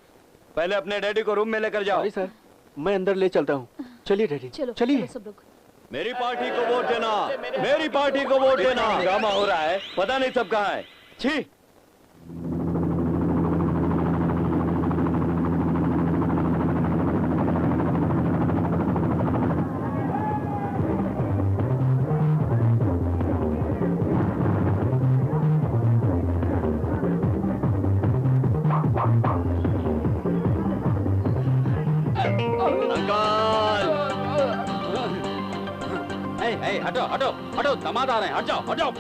पहले अपने डैडी को रूम में लेकर जाओ। सर, मैं अंदर ले चलता हूँ। चलिए डैडी, चलिए। सब लोग। मेरी पार्टी को वोट देना, मेरी पार्टी को वोट देना। ड्रामा हो रहा है, पता नहीं सब कहाँ है। छी। हटो हटो हटो, दामाद आ रहे हैं, हट जाओ हट जाओ।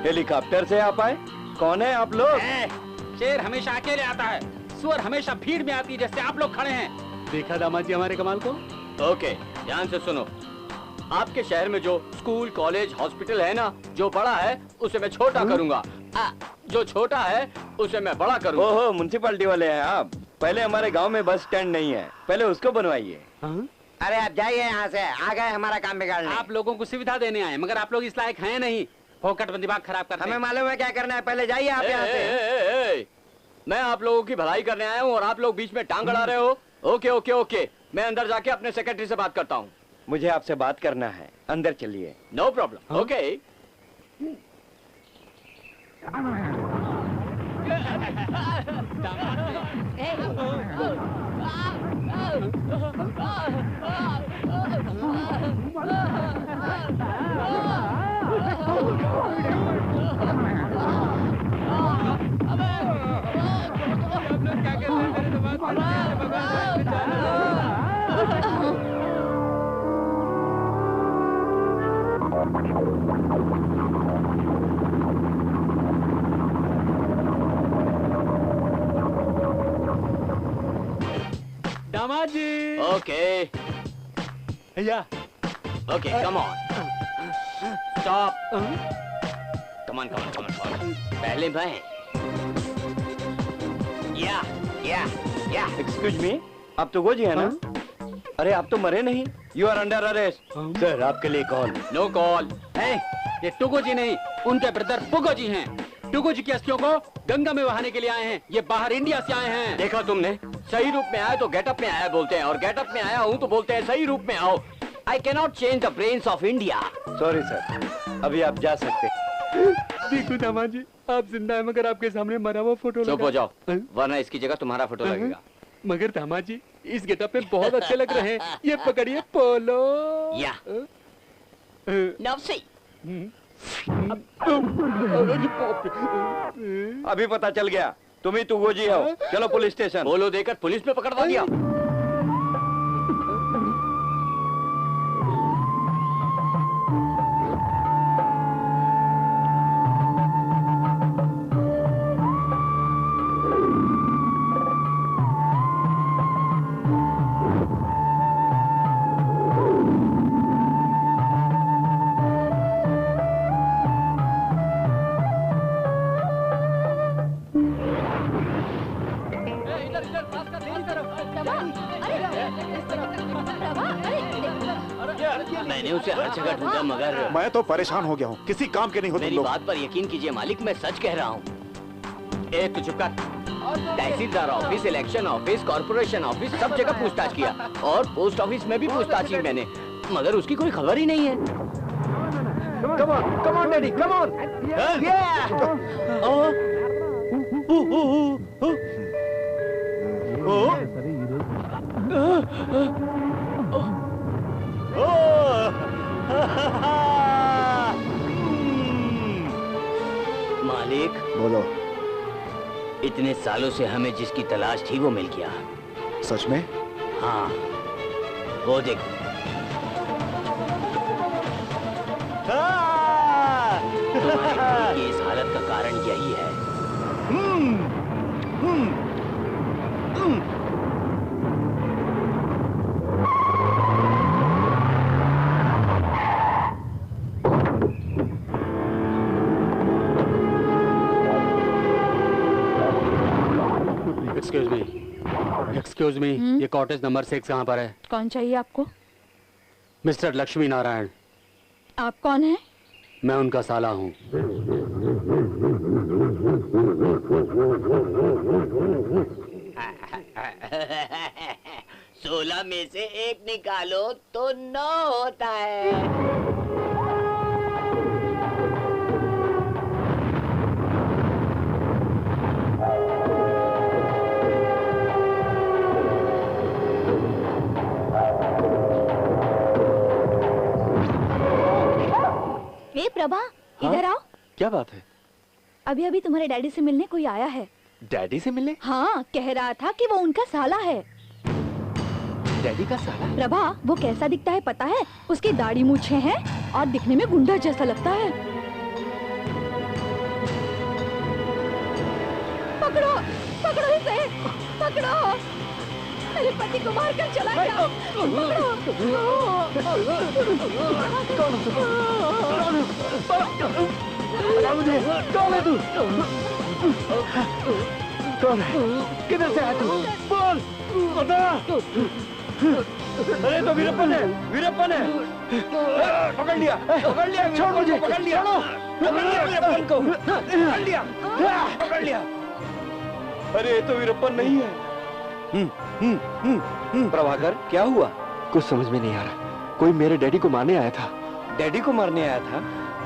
हेलीकॉप्टर से आप आए? कौन है आप लोग? शेर हमेशा अकेले आता है, सुअर हमेशा भीड़ में आती है, जैसे आप लोग खड़े हैं। देखा दामाद जी हमारे कमाल को? ओके, ध्यान से सुनो। आपके शहर में जो स्कूल, कॉलेज, हॉस्पिटल है ना, जो बड़ा है उसे मैं छोटा करूंगा, जो छोटा है उसे मैं बड़ा करूंगा। ओहो, म्युनिसिपैलिटी वाले हैं आप। पहले हमारे गांव में बस स्टैंड नहीं है, पहले उसको बनवाइए। अरे आप जाइए यहाँ से, आ गए हमारा काम बिगाड़ने। आप लोगों को सुविधा देने आए, मगर आप लोग इस लायक हैं नहीं। फोकट में दिमाग खराब करते। हमें मालूम है क्या करना है, पहले जाइए आप यहाँ से। मैं आप लोगों की भलाई करने आया हूँ और आप लोग बीच में टांग अड़ा रहे हो। ओके ओके ओके, मैं अंदर जाके अपने सेक्रेटरी से बात करता हूँ। मुझे आपसे बात करना है, अंदर चलिए। No problem. ओके। दामाद जी। ओके भैया। Okay, come on, stop, come on come on come on. पहले मैं। या एक्सक्यूज मी, आप तो गोजी है ना? अरे आप तो मरे नहीं। You are under arrest. Sir, आपके लिए कॉल। No call. ये टुगो जी नहीं, उनके ब्रदर पुगो जी हैं। टुगो जी की अस्थियों को गंगा में बहाने के लिए आए हैं। ये बाहर इंडिया से आए हैं। देखा तुमने, सही रूप में आया तो गेटअप में आया बोलते हैं, और गेटअप में आया हूँ तो बोलते हैं सही रूप में आओ। I can not change the brains of India. Sorry sir, अभी आप जा सकते। देखो दामाद जी, आप जिंदा है मगर आपके सामने मरा हुआ फोटो चुप हो जाओ, वरना इसकी जगह तुम्हारा फोटो लगेगा। मगर दामाद जी, इस गेटअप में बहुत अच्छे लग रहे हैं। ये पकड़िए पोलो। या नवसी। अभी पता चल गया तुम ही तुगोजी हो। चलो पुलिस स्टेशन। बोलो देकर पुलिस में पकड़वा दिया। मैंने उसे हर जगह ढूंढा मगर मैं तो परेशान हो गया हूँ, किसी काम के नहीं हो तुम मेरी लोग। बात पर यकीन कीजिए मालिक, मैं सच कह रहा हूँ। ए तू चुप कर। Tehsildar office, election office, corporation office, सब जगह पूछताछ किया, और पोस्ट ऑफिस में भी पूछताछ की मैंने, मगर उसकी कोई खबर ही नहीं है। Come on, Daddy, come on. मालिक बोलो। इतने सालों से हमें जिसकी तलाश थी वो मिल गया। सच में? हाँ, वो देखो। तुम्हारे की इस हालत का कारण यही है। एक्सक्यूज मी, ये कॉटेज नंबर 6 कहाँ पर है? कौन चाहिए आपको? मिस्टर लक्ष्मी नारायण। आप कौन है? मैं उनका साला हूँ। 16 में से 1 निकालो तो 9 होता है। ए प्रभा, इधर आओ। क्या बात है? अभी अभी तुम्हारे डैडी से मिलने कोई आया है। डैडी से मिलने? हाँ, कह रहा था कि वो उनका साला है। डैडी का साला? प्रभा, वो कैसा दिखता है पता है? उसकी दाढ़ी मूछें हैं और दिखने में गुंडा जैसा लगता है। पकड़ो, पकड़ो इसे, पकड़ो। मेरे पति को मार कर चला गया। मुझे कौन है तू? कौन है? किधर से आया तू? बोल, बता। अरे तो वीरप्पन है, वीरप्पन है। पकड़ लिया, पकड़ लिया। छोड़ मुझे, पकड़ लिया, पकड़ लिया वीरप्पन को, पकड़ लिया, पकड़ लिया। अरे तो वीरप्पन नहीं है। प्रभाकर, क्या हुआ? कुछ समझ में नहीं आ रहा। कोई मेरे डैडी को मारने आया था। डैडी को मारने आया था?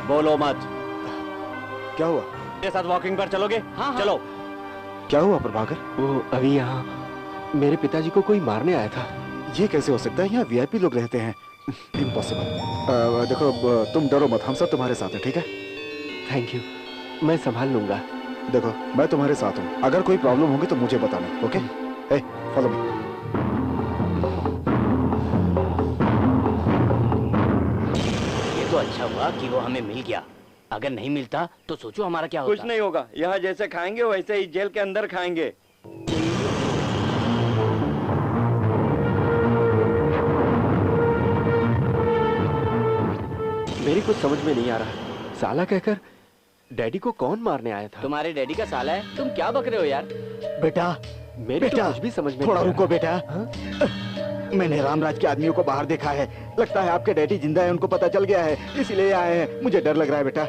बोलो मत। क्या हुआ? मेरे साथ वॉकिंग पर चलोगे? हाँ, चलो। क्या हुआ प्रभाकर? वो अभी यहाँ मेरे पिताजी को कोई मारने आया था। ये कैसे हो सकता है? यहाँ वीआईपी लोग रहते हैं। इम्पॉसिबल। देखो तुम डरो मत, हम सब तुम्हारे साथ हैं, ठीक है? थैंक यू, मैं संभाल लूंगा। देखो मैं तुम्हारे साथ हूँ, अगर कोई प्रॉब्लम होगी तो मुझे बताना, ओके? ए, फॉलो मी। ये तो अच्छा हुआ कि वो हमें मिल गया। अगर नहीं मिलता तो सोचो हमारा क्या होता। कुछ नहीं होगा, यहाँ जैसे खाएंगे वैसे ही जेल के अंदर खाएंगे। मेरी कुछ समझ में नहीं आ रहा। साला कहकर डैडी को कौन मारने आया था? तुम्हारे डैडी का साला है? तुम क्या बक रहे हो यार? बेटा, मेरे तो कुछ भी समझ में थोड़ा नहीं रुको बेटा। मैंने रामराज के आदमियों को बाहर देखा है। लगता है आपके डैडी जिंदा है, उनको पता चल गया है, इसलिए आए हैं। मुझे डर लग रहा है बेटा।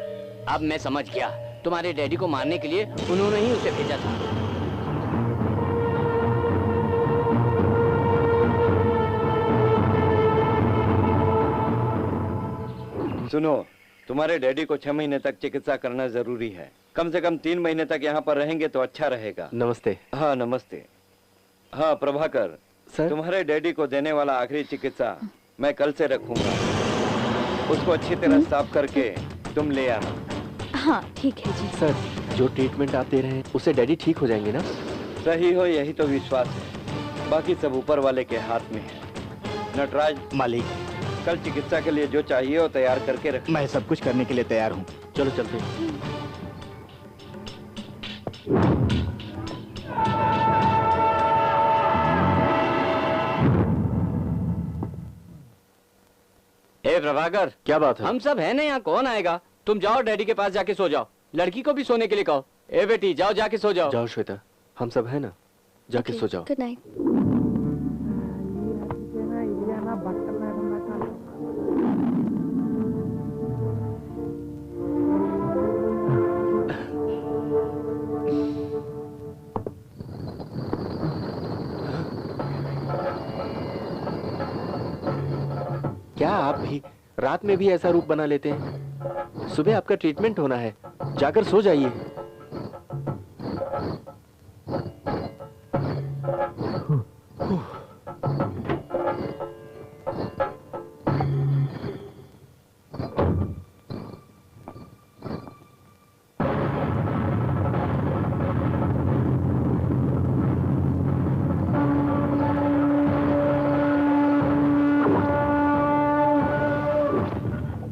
अब मैं समझ गया, तुम्हारे डैडी को मारने के लिए उन्होंने ही उसे भेजा था। सुनो, तुम्हारे डैडी को 6 महीने तक चिकित्सा करना जरूरी है। कम से कम 3 महीने तक यहाँ पर रहेंगे तो अच्छा रहेगा। नमस्ते। हाँ नमस्ते। हाँ प्रभाकर, तुम्हारे डैडी को देने वाला आखिरी चिकित्सा मैं कल से रखूंगा। उसको अच्छी तरह साफ करके तुम ले आना। हाँ ठीक है जी। सर, जो ट्रीटमेंट आप दे रहे हैं उससे डैडी ठीक हो जाएंगे ना? सही हो यही तो विश्वास है, बाकी सब ऊपर वाले के हाथ में है। नटराज मालिक, कल चिकित्सा के लिए जो चाहिए वो तैयार करके रख। मैं सब कुछ करने के लिए तैयार हूँ। चलो चलते हैं। ए प्रभाकर, क्या बात है? हम सब है ना यहाँ, कौन आएगा? तुम जाओ डैडी के पास जाके सो जाओ। लड़की को भी सोने के लिए कहो। ए बेटी जाओ, जाके सो जाओ। जाओ श्वेता, हम सब है ना, जाके सो जाओ। Good night. क्या आप भी रात में भी ऐसा रूप बना लेते हैं? सुबह आपका ट्रीटमेंट होना है, जाकर सो जाइए।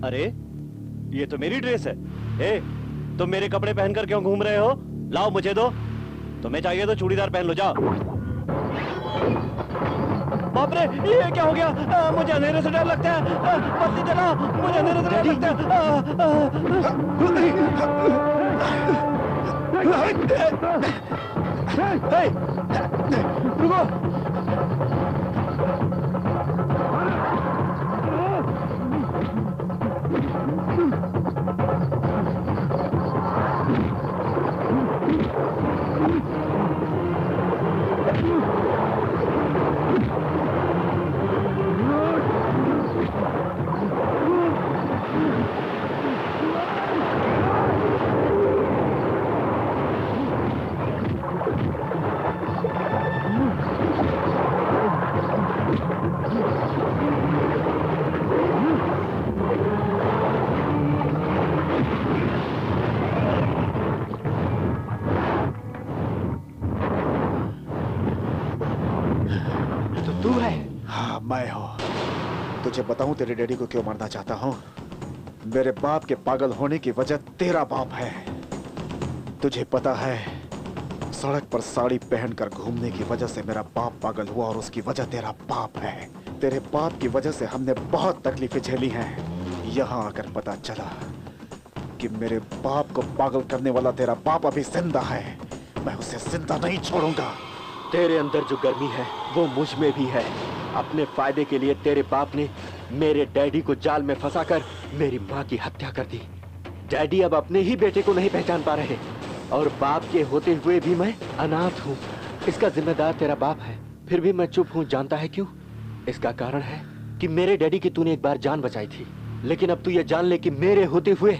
अरे ये तो मेरी ड्रेस है। ए, तुम मेरे कपड़े पहनकर क्यों घूम रहे हो? लाओ मुझे दो। तुम्हें चाहिए तो चूड़ीदार पहन लो, जाओ। बाप रे, ये क्या हो गया? मुझे अंधेरे से डर लगता है। बत्ती जलाओ, मुझे अंधेरे से डर लगता है। रुको, मैं हूं। तुझे बताऊं तेरे डैडी को क्यों मारना चाहता हूं? मेरे बाप के पागल होने की वजह तेरा बाप है। तुझे पता है, सड़क पर साड़ी पहनकर घूमने की वजह से मेरा बाप पागल हुआ और उसकी वजह तेरा बाप है। तेरे बाप की वजह से हमने बहुत तकलीफें झेली हैं। यहाँ आकर पता चला कि मेरे बाप को पागल करने वाला तेरा बाप अभी जिंदा है। मैं उसे जिंदा नहीं छोड़ूंगा। तेरे अंदर जो गर्मी है वो मुझ में भी है। अपने फायदे के लिए तेरे बाप ने मेरे डैडी को जाल में फंसाकर मेरी माँ की हत्या कर दी। डैडी अब अपने ही बेटे को नहीं पहचान पा रहे और बाप के होते हुए भी मैं अनाथ हूँ। इसका जिम्मेदार तेरा बाप है, फिर भी मैं चुप हूँ। जानता है क्यों? इसका कारण है कि मेरे डैडी की तूने एक बार जान बचाई थी, लेकिन अब तू ये जान ले कि मेरे होते हुए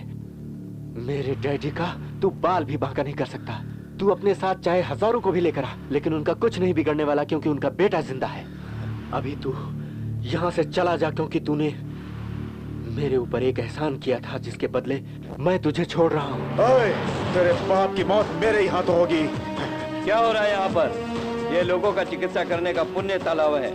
मेरे डैडी का तू बाल भी बांका नहीं कर सकता। तू अपने साथ चाहे हजारों को भी लेकर आ, लेकिन उनका कुछ नहीं बिगड़ने वाला, क्योंकि उनका बेटा जिंदा है। अभी तू यहाँ से चला जा, क्योंकि तूने मेरे ऊपर एक एहसान किया था जिसके बदले मैं तुझे छोड़ रहा हूँ। तेरे बाप की मौत मेरे ही हाथों होगी। क्या हो रहा है यहाँ पर? ये लोगों का चिकित्सा करने का पुण्य तालाब है।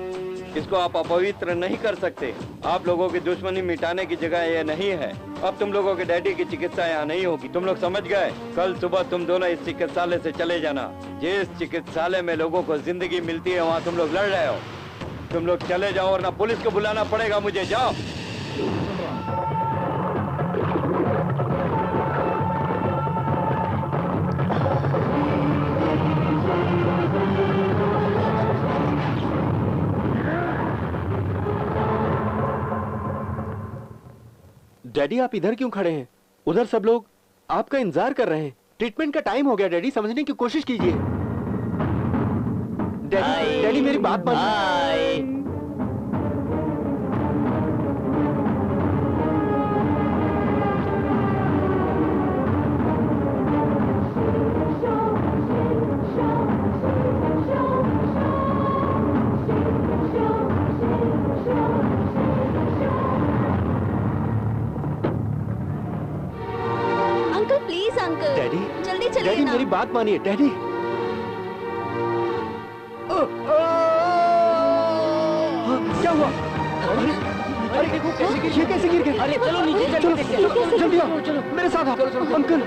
इसको आप अपवित्र नहीं कर सकते। आप लोगों की दुश्मनी मिटाने की जगह ये नहीं है। अब तुम लोगों के डैडी की चिकित्सा यहाँ नहीं होगी। तुम लोग समझ गए? कल सुबह तुम दोनों इस चिकित्सालय से चले जाना। जिस चिकित्सालय में लोगों को जिंदगी मिलती है वहाँ तुम लोग लड़ रहे हो। तुम लोग चले जाओ और ना पुलिस को बुलाना पड़ेगा मुझे। जाओ। डैडी आप इधर क्यों खड़े हैं? उधर सब लोग आपका इंतजार कर रहे हैं। ट्रीटमेंट का टाइम हो गया डैडी, समझने की कोशिश कीजिए। डैडी, डैडी मेरी बात मानिए। डैडी, जल्दी चलिए डैडी ना। मेरी बात मानिए डैडी। क्या हुआ? अरे देखो ये कैसे गिर गए? अरे चलो नीचे चलो चलो जल्दी आओ, मेरे साथ आओ। अंकल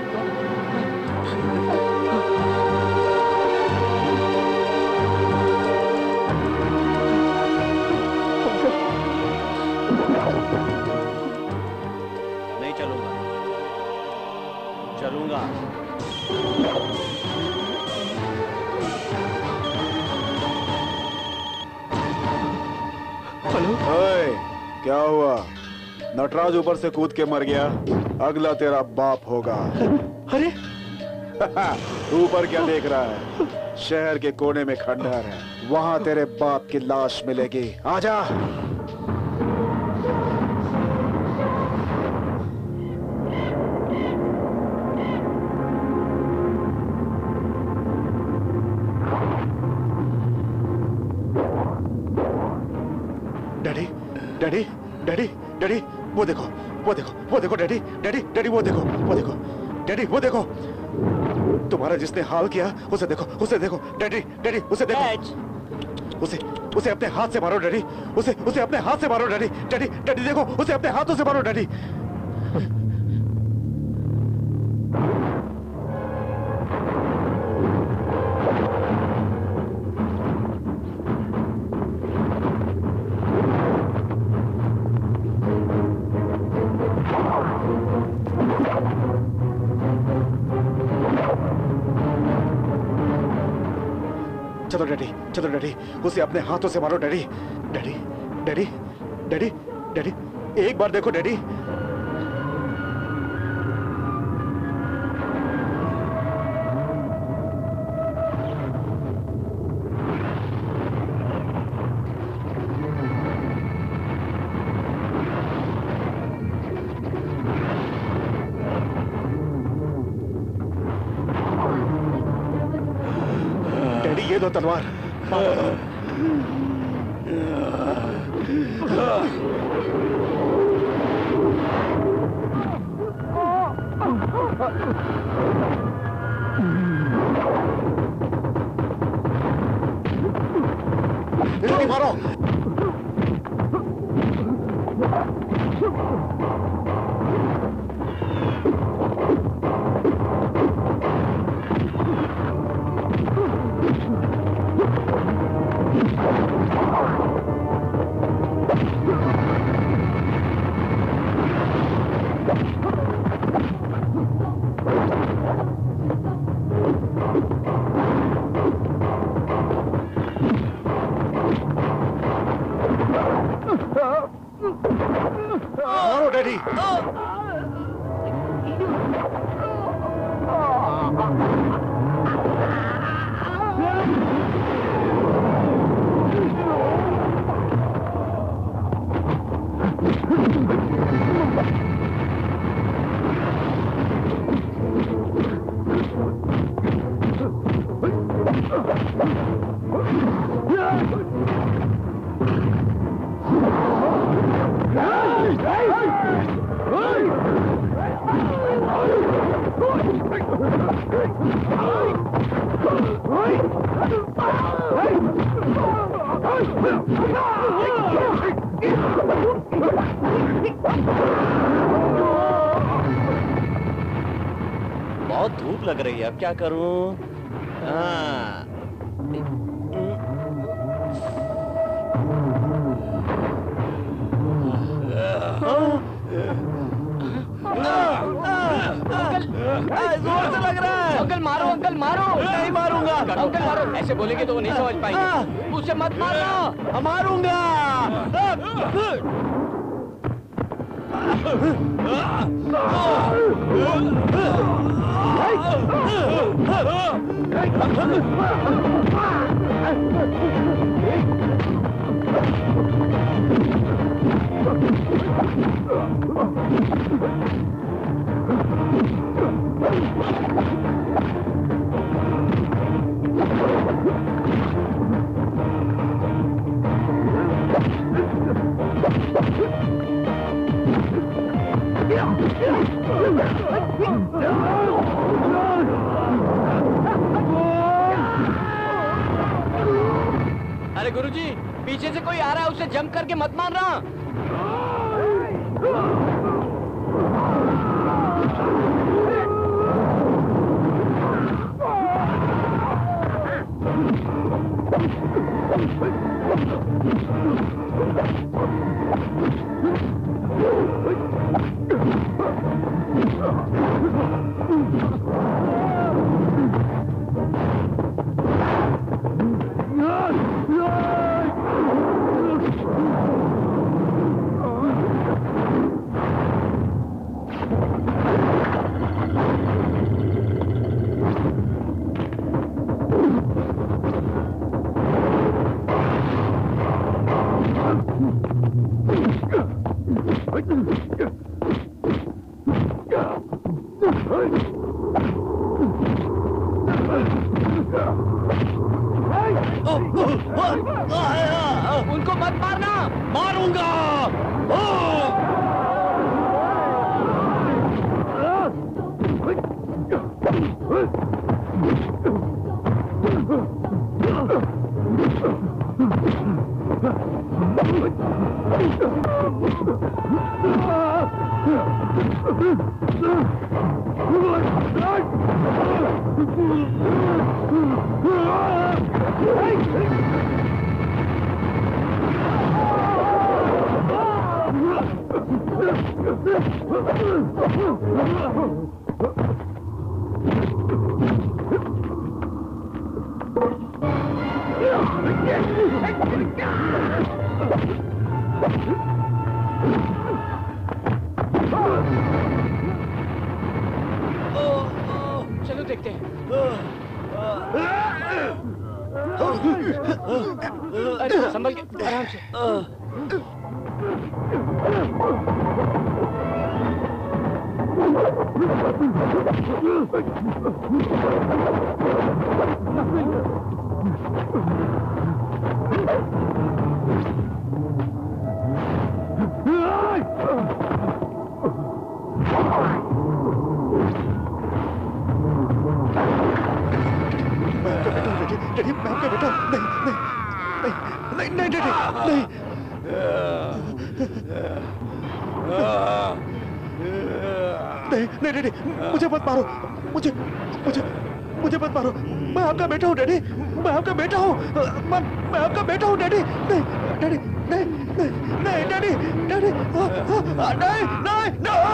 नहीं चलूंगा। चलूंगा। हेलो। ओए, क्या हुआ? नटराज ऊपर से कूद के मर गया। अगला तेरा बाप होगा। अरे ऊपर क्या देख रहा है? शहर के कोने में खंडहर है, वहां तेरे बाप की लाश मिलेगी। आजा। डैडी, डैडी, डैडी, डैडी, वो देखो, वो देखो, वो देखो डैडी, डैडी, डैडी, वो देखो, वो देखो, डैडी, वो देखो। तुम्हारा जिसने हाल किया उसे देखो, उसे देखो, डैडी, डैडी, उसे देखो। उसे अपने हाथ से मारो डैडी, उसे अपने हाथ से मारो डैडी, डैडी, डैडी देखो, उसे अपने हाथों से मारो डैडी। चलो डैडी, चलो डैडी, उसे अपने हाथों से मारो daddy. Daddy daddy daddy daddy, एक बार देखो डैडी। डैडी ये लो तलवार। जल्दी मारो। मारो डैडी। बहुत धूप लग रही है, अब क्या करूं? जोर से लग रहा है। अंकल मारो, अंकल मारो। नहीं मारूंगा। अंकल मारो। ऐसे बोलेंगे तो वो नहीं समझ पाएंगे। मुझसे मत मारना। मारूंगा। अरे गुरुजी, पीछे से कोई आ रहा है, उसे जंप करके मत मारना। उनको मत मारना। मारूंगा। चलो देखते हैं। अरे संभल के, आराम से। डैडी, मैं आपका बेटा नहीं नहीं नहीं डैडी नहीं नहीं डैडी, मुझे मत मारो, मुझे मुझे मुझे मत मारो, मैं आपका बेटा हूँ डैडी, मैं आपका बेटा हूँ, मैं आपका बेटा हूँ डैडी, नहीं डैडी नहीं नहीं नहीं डैडी डैडी नहीं नहीं नहीं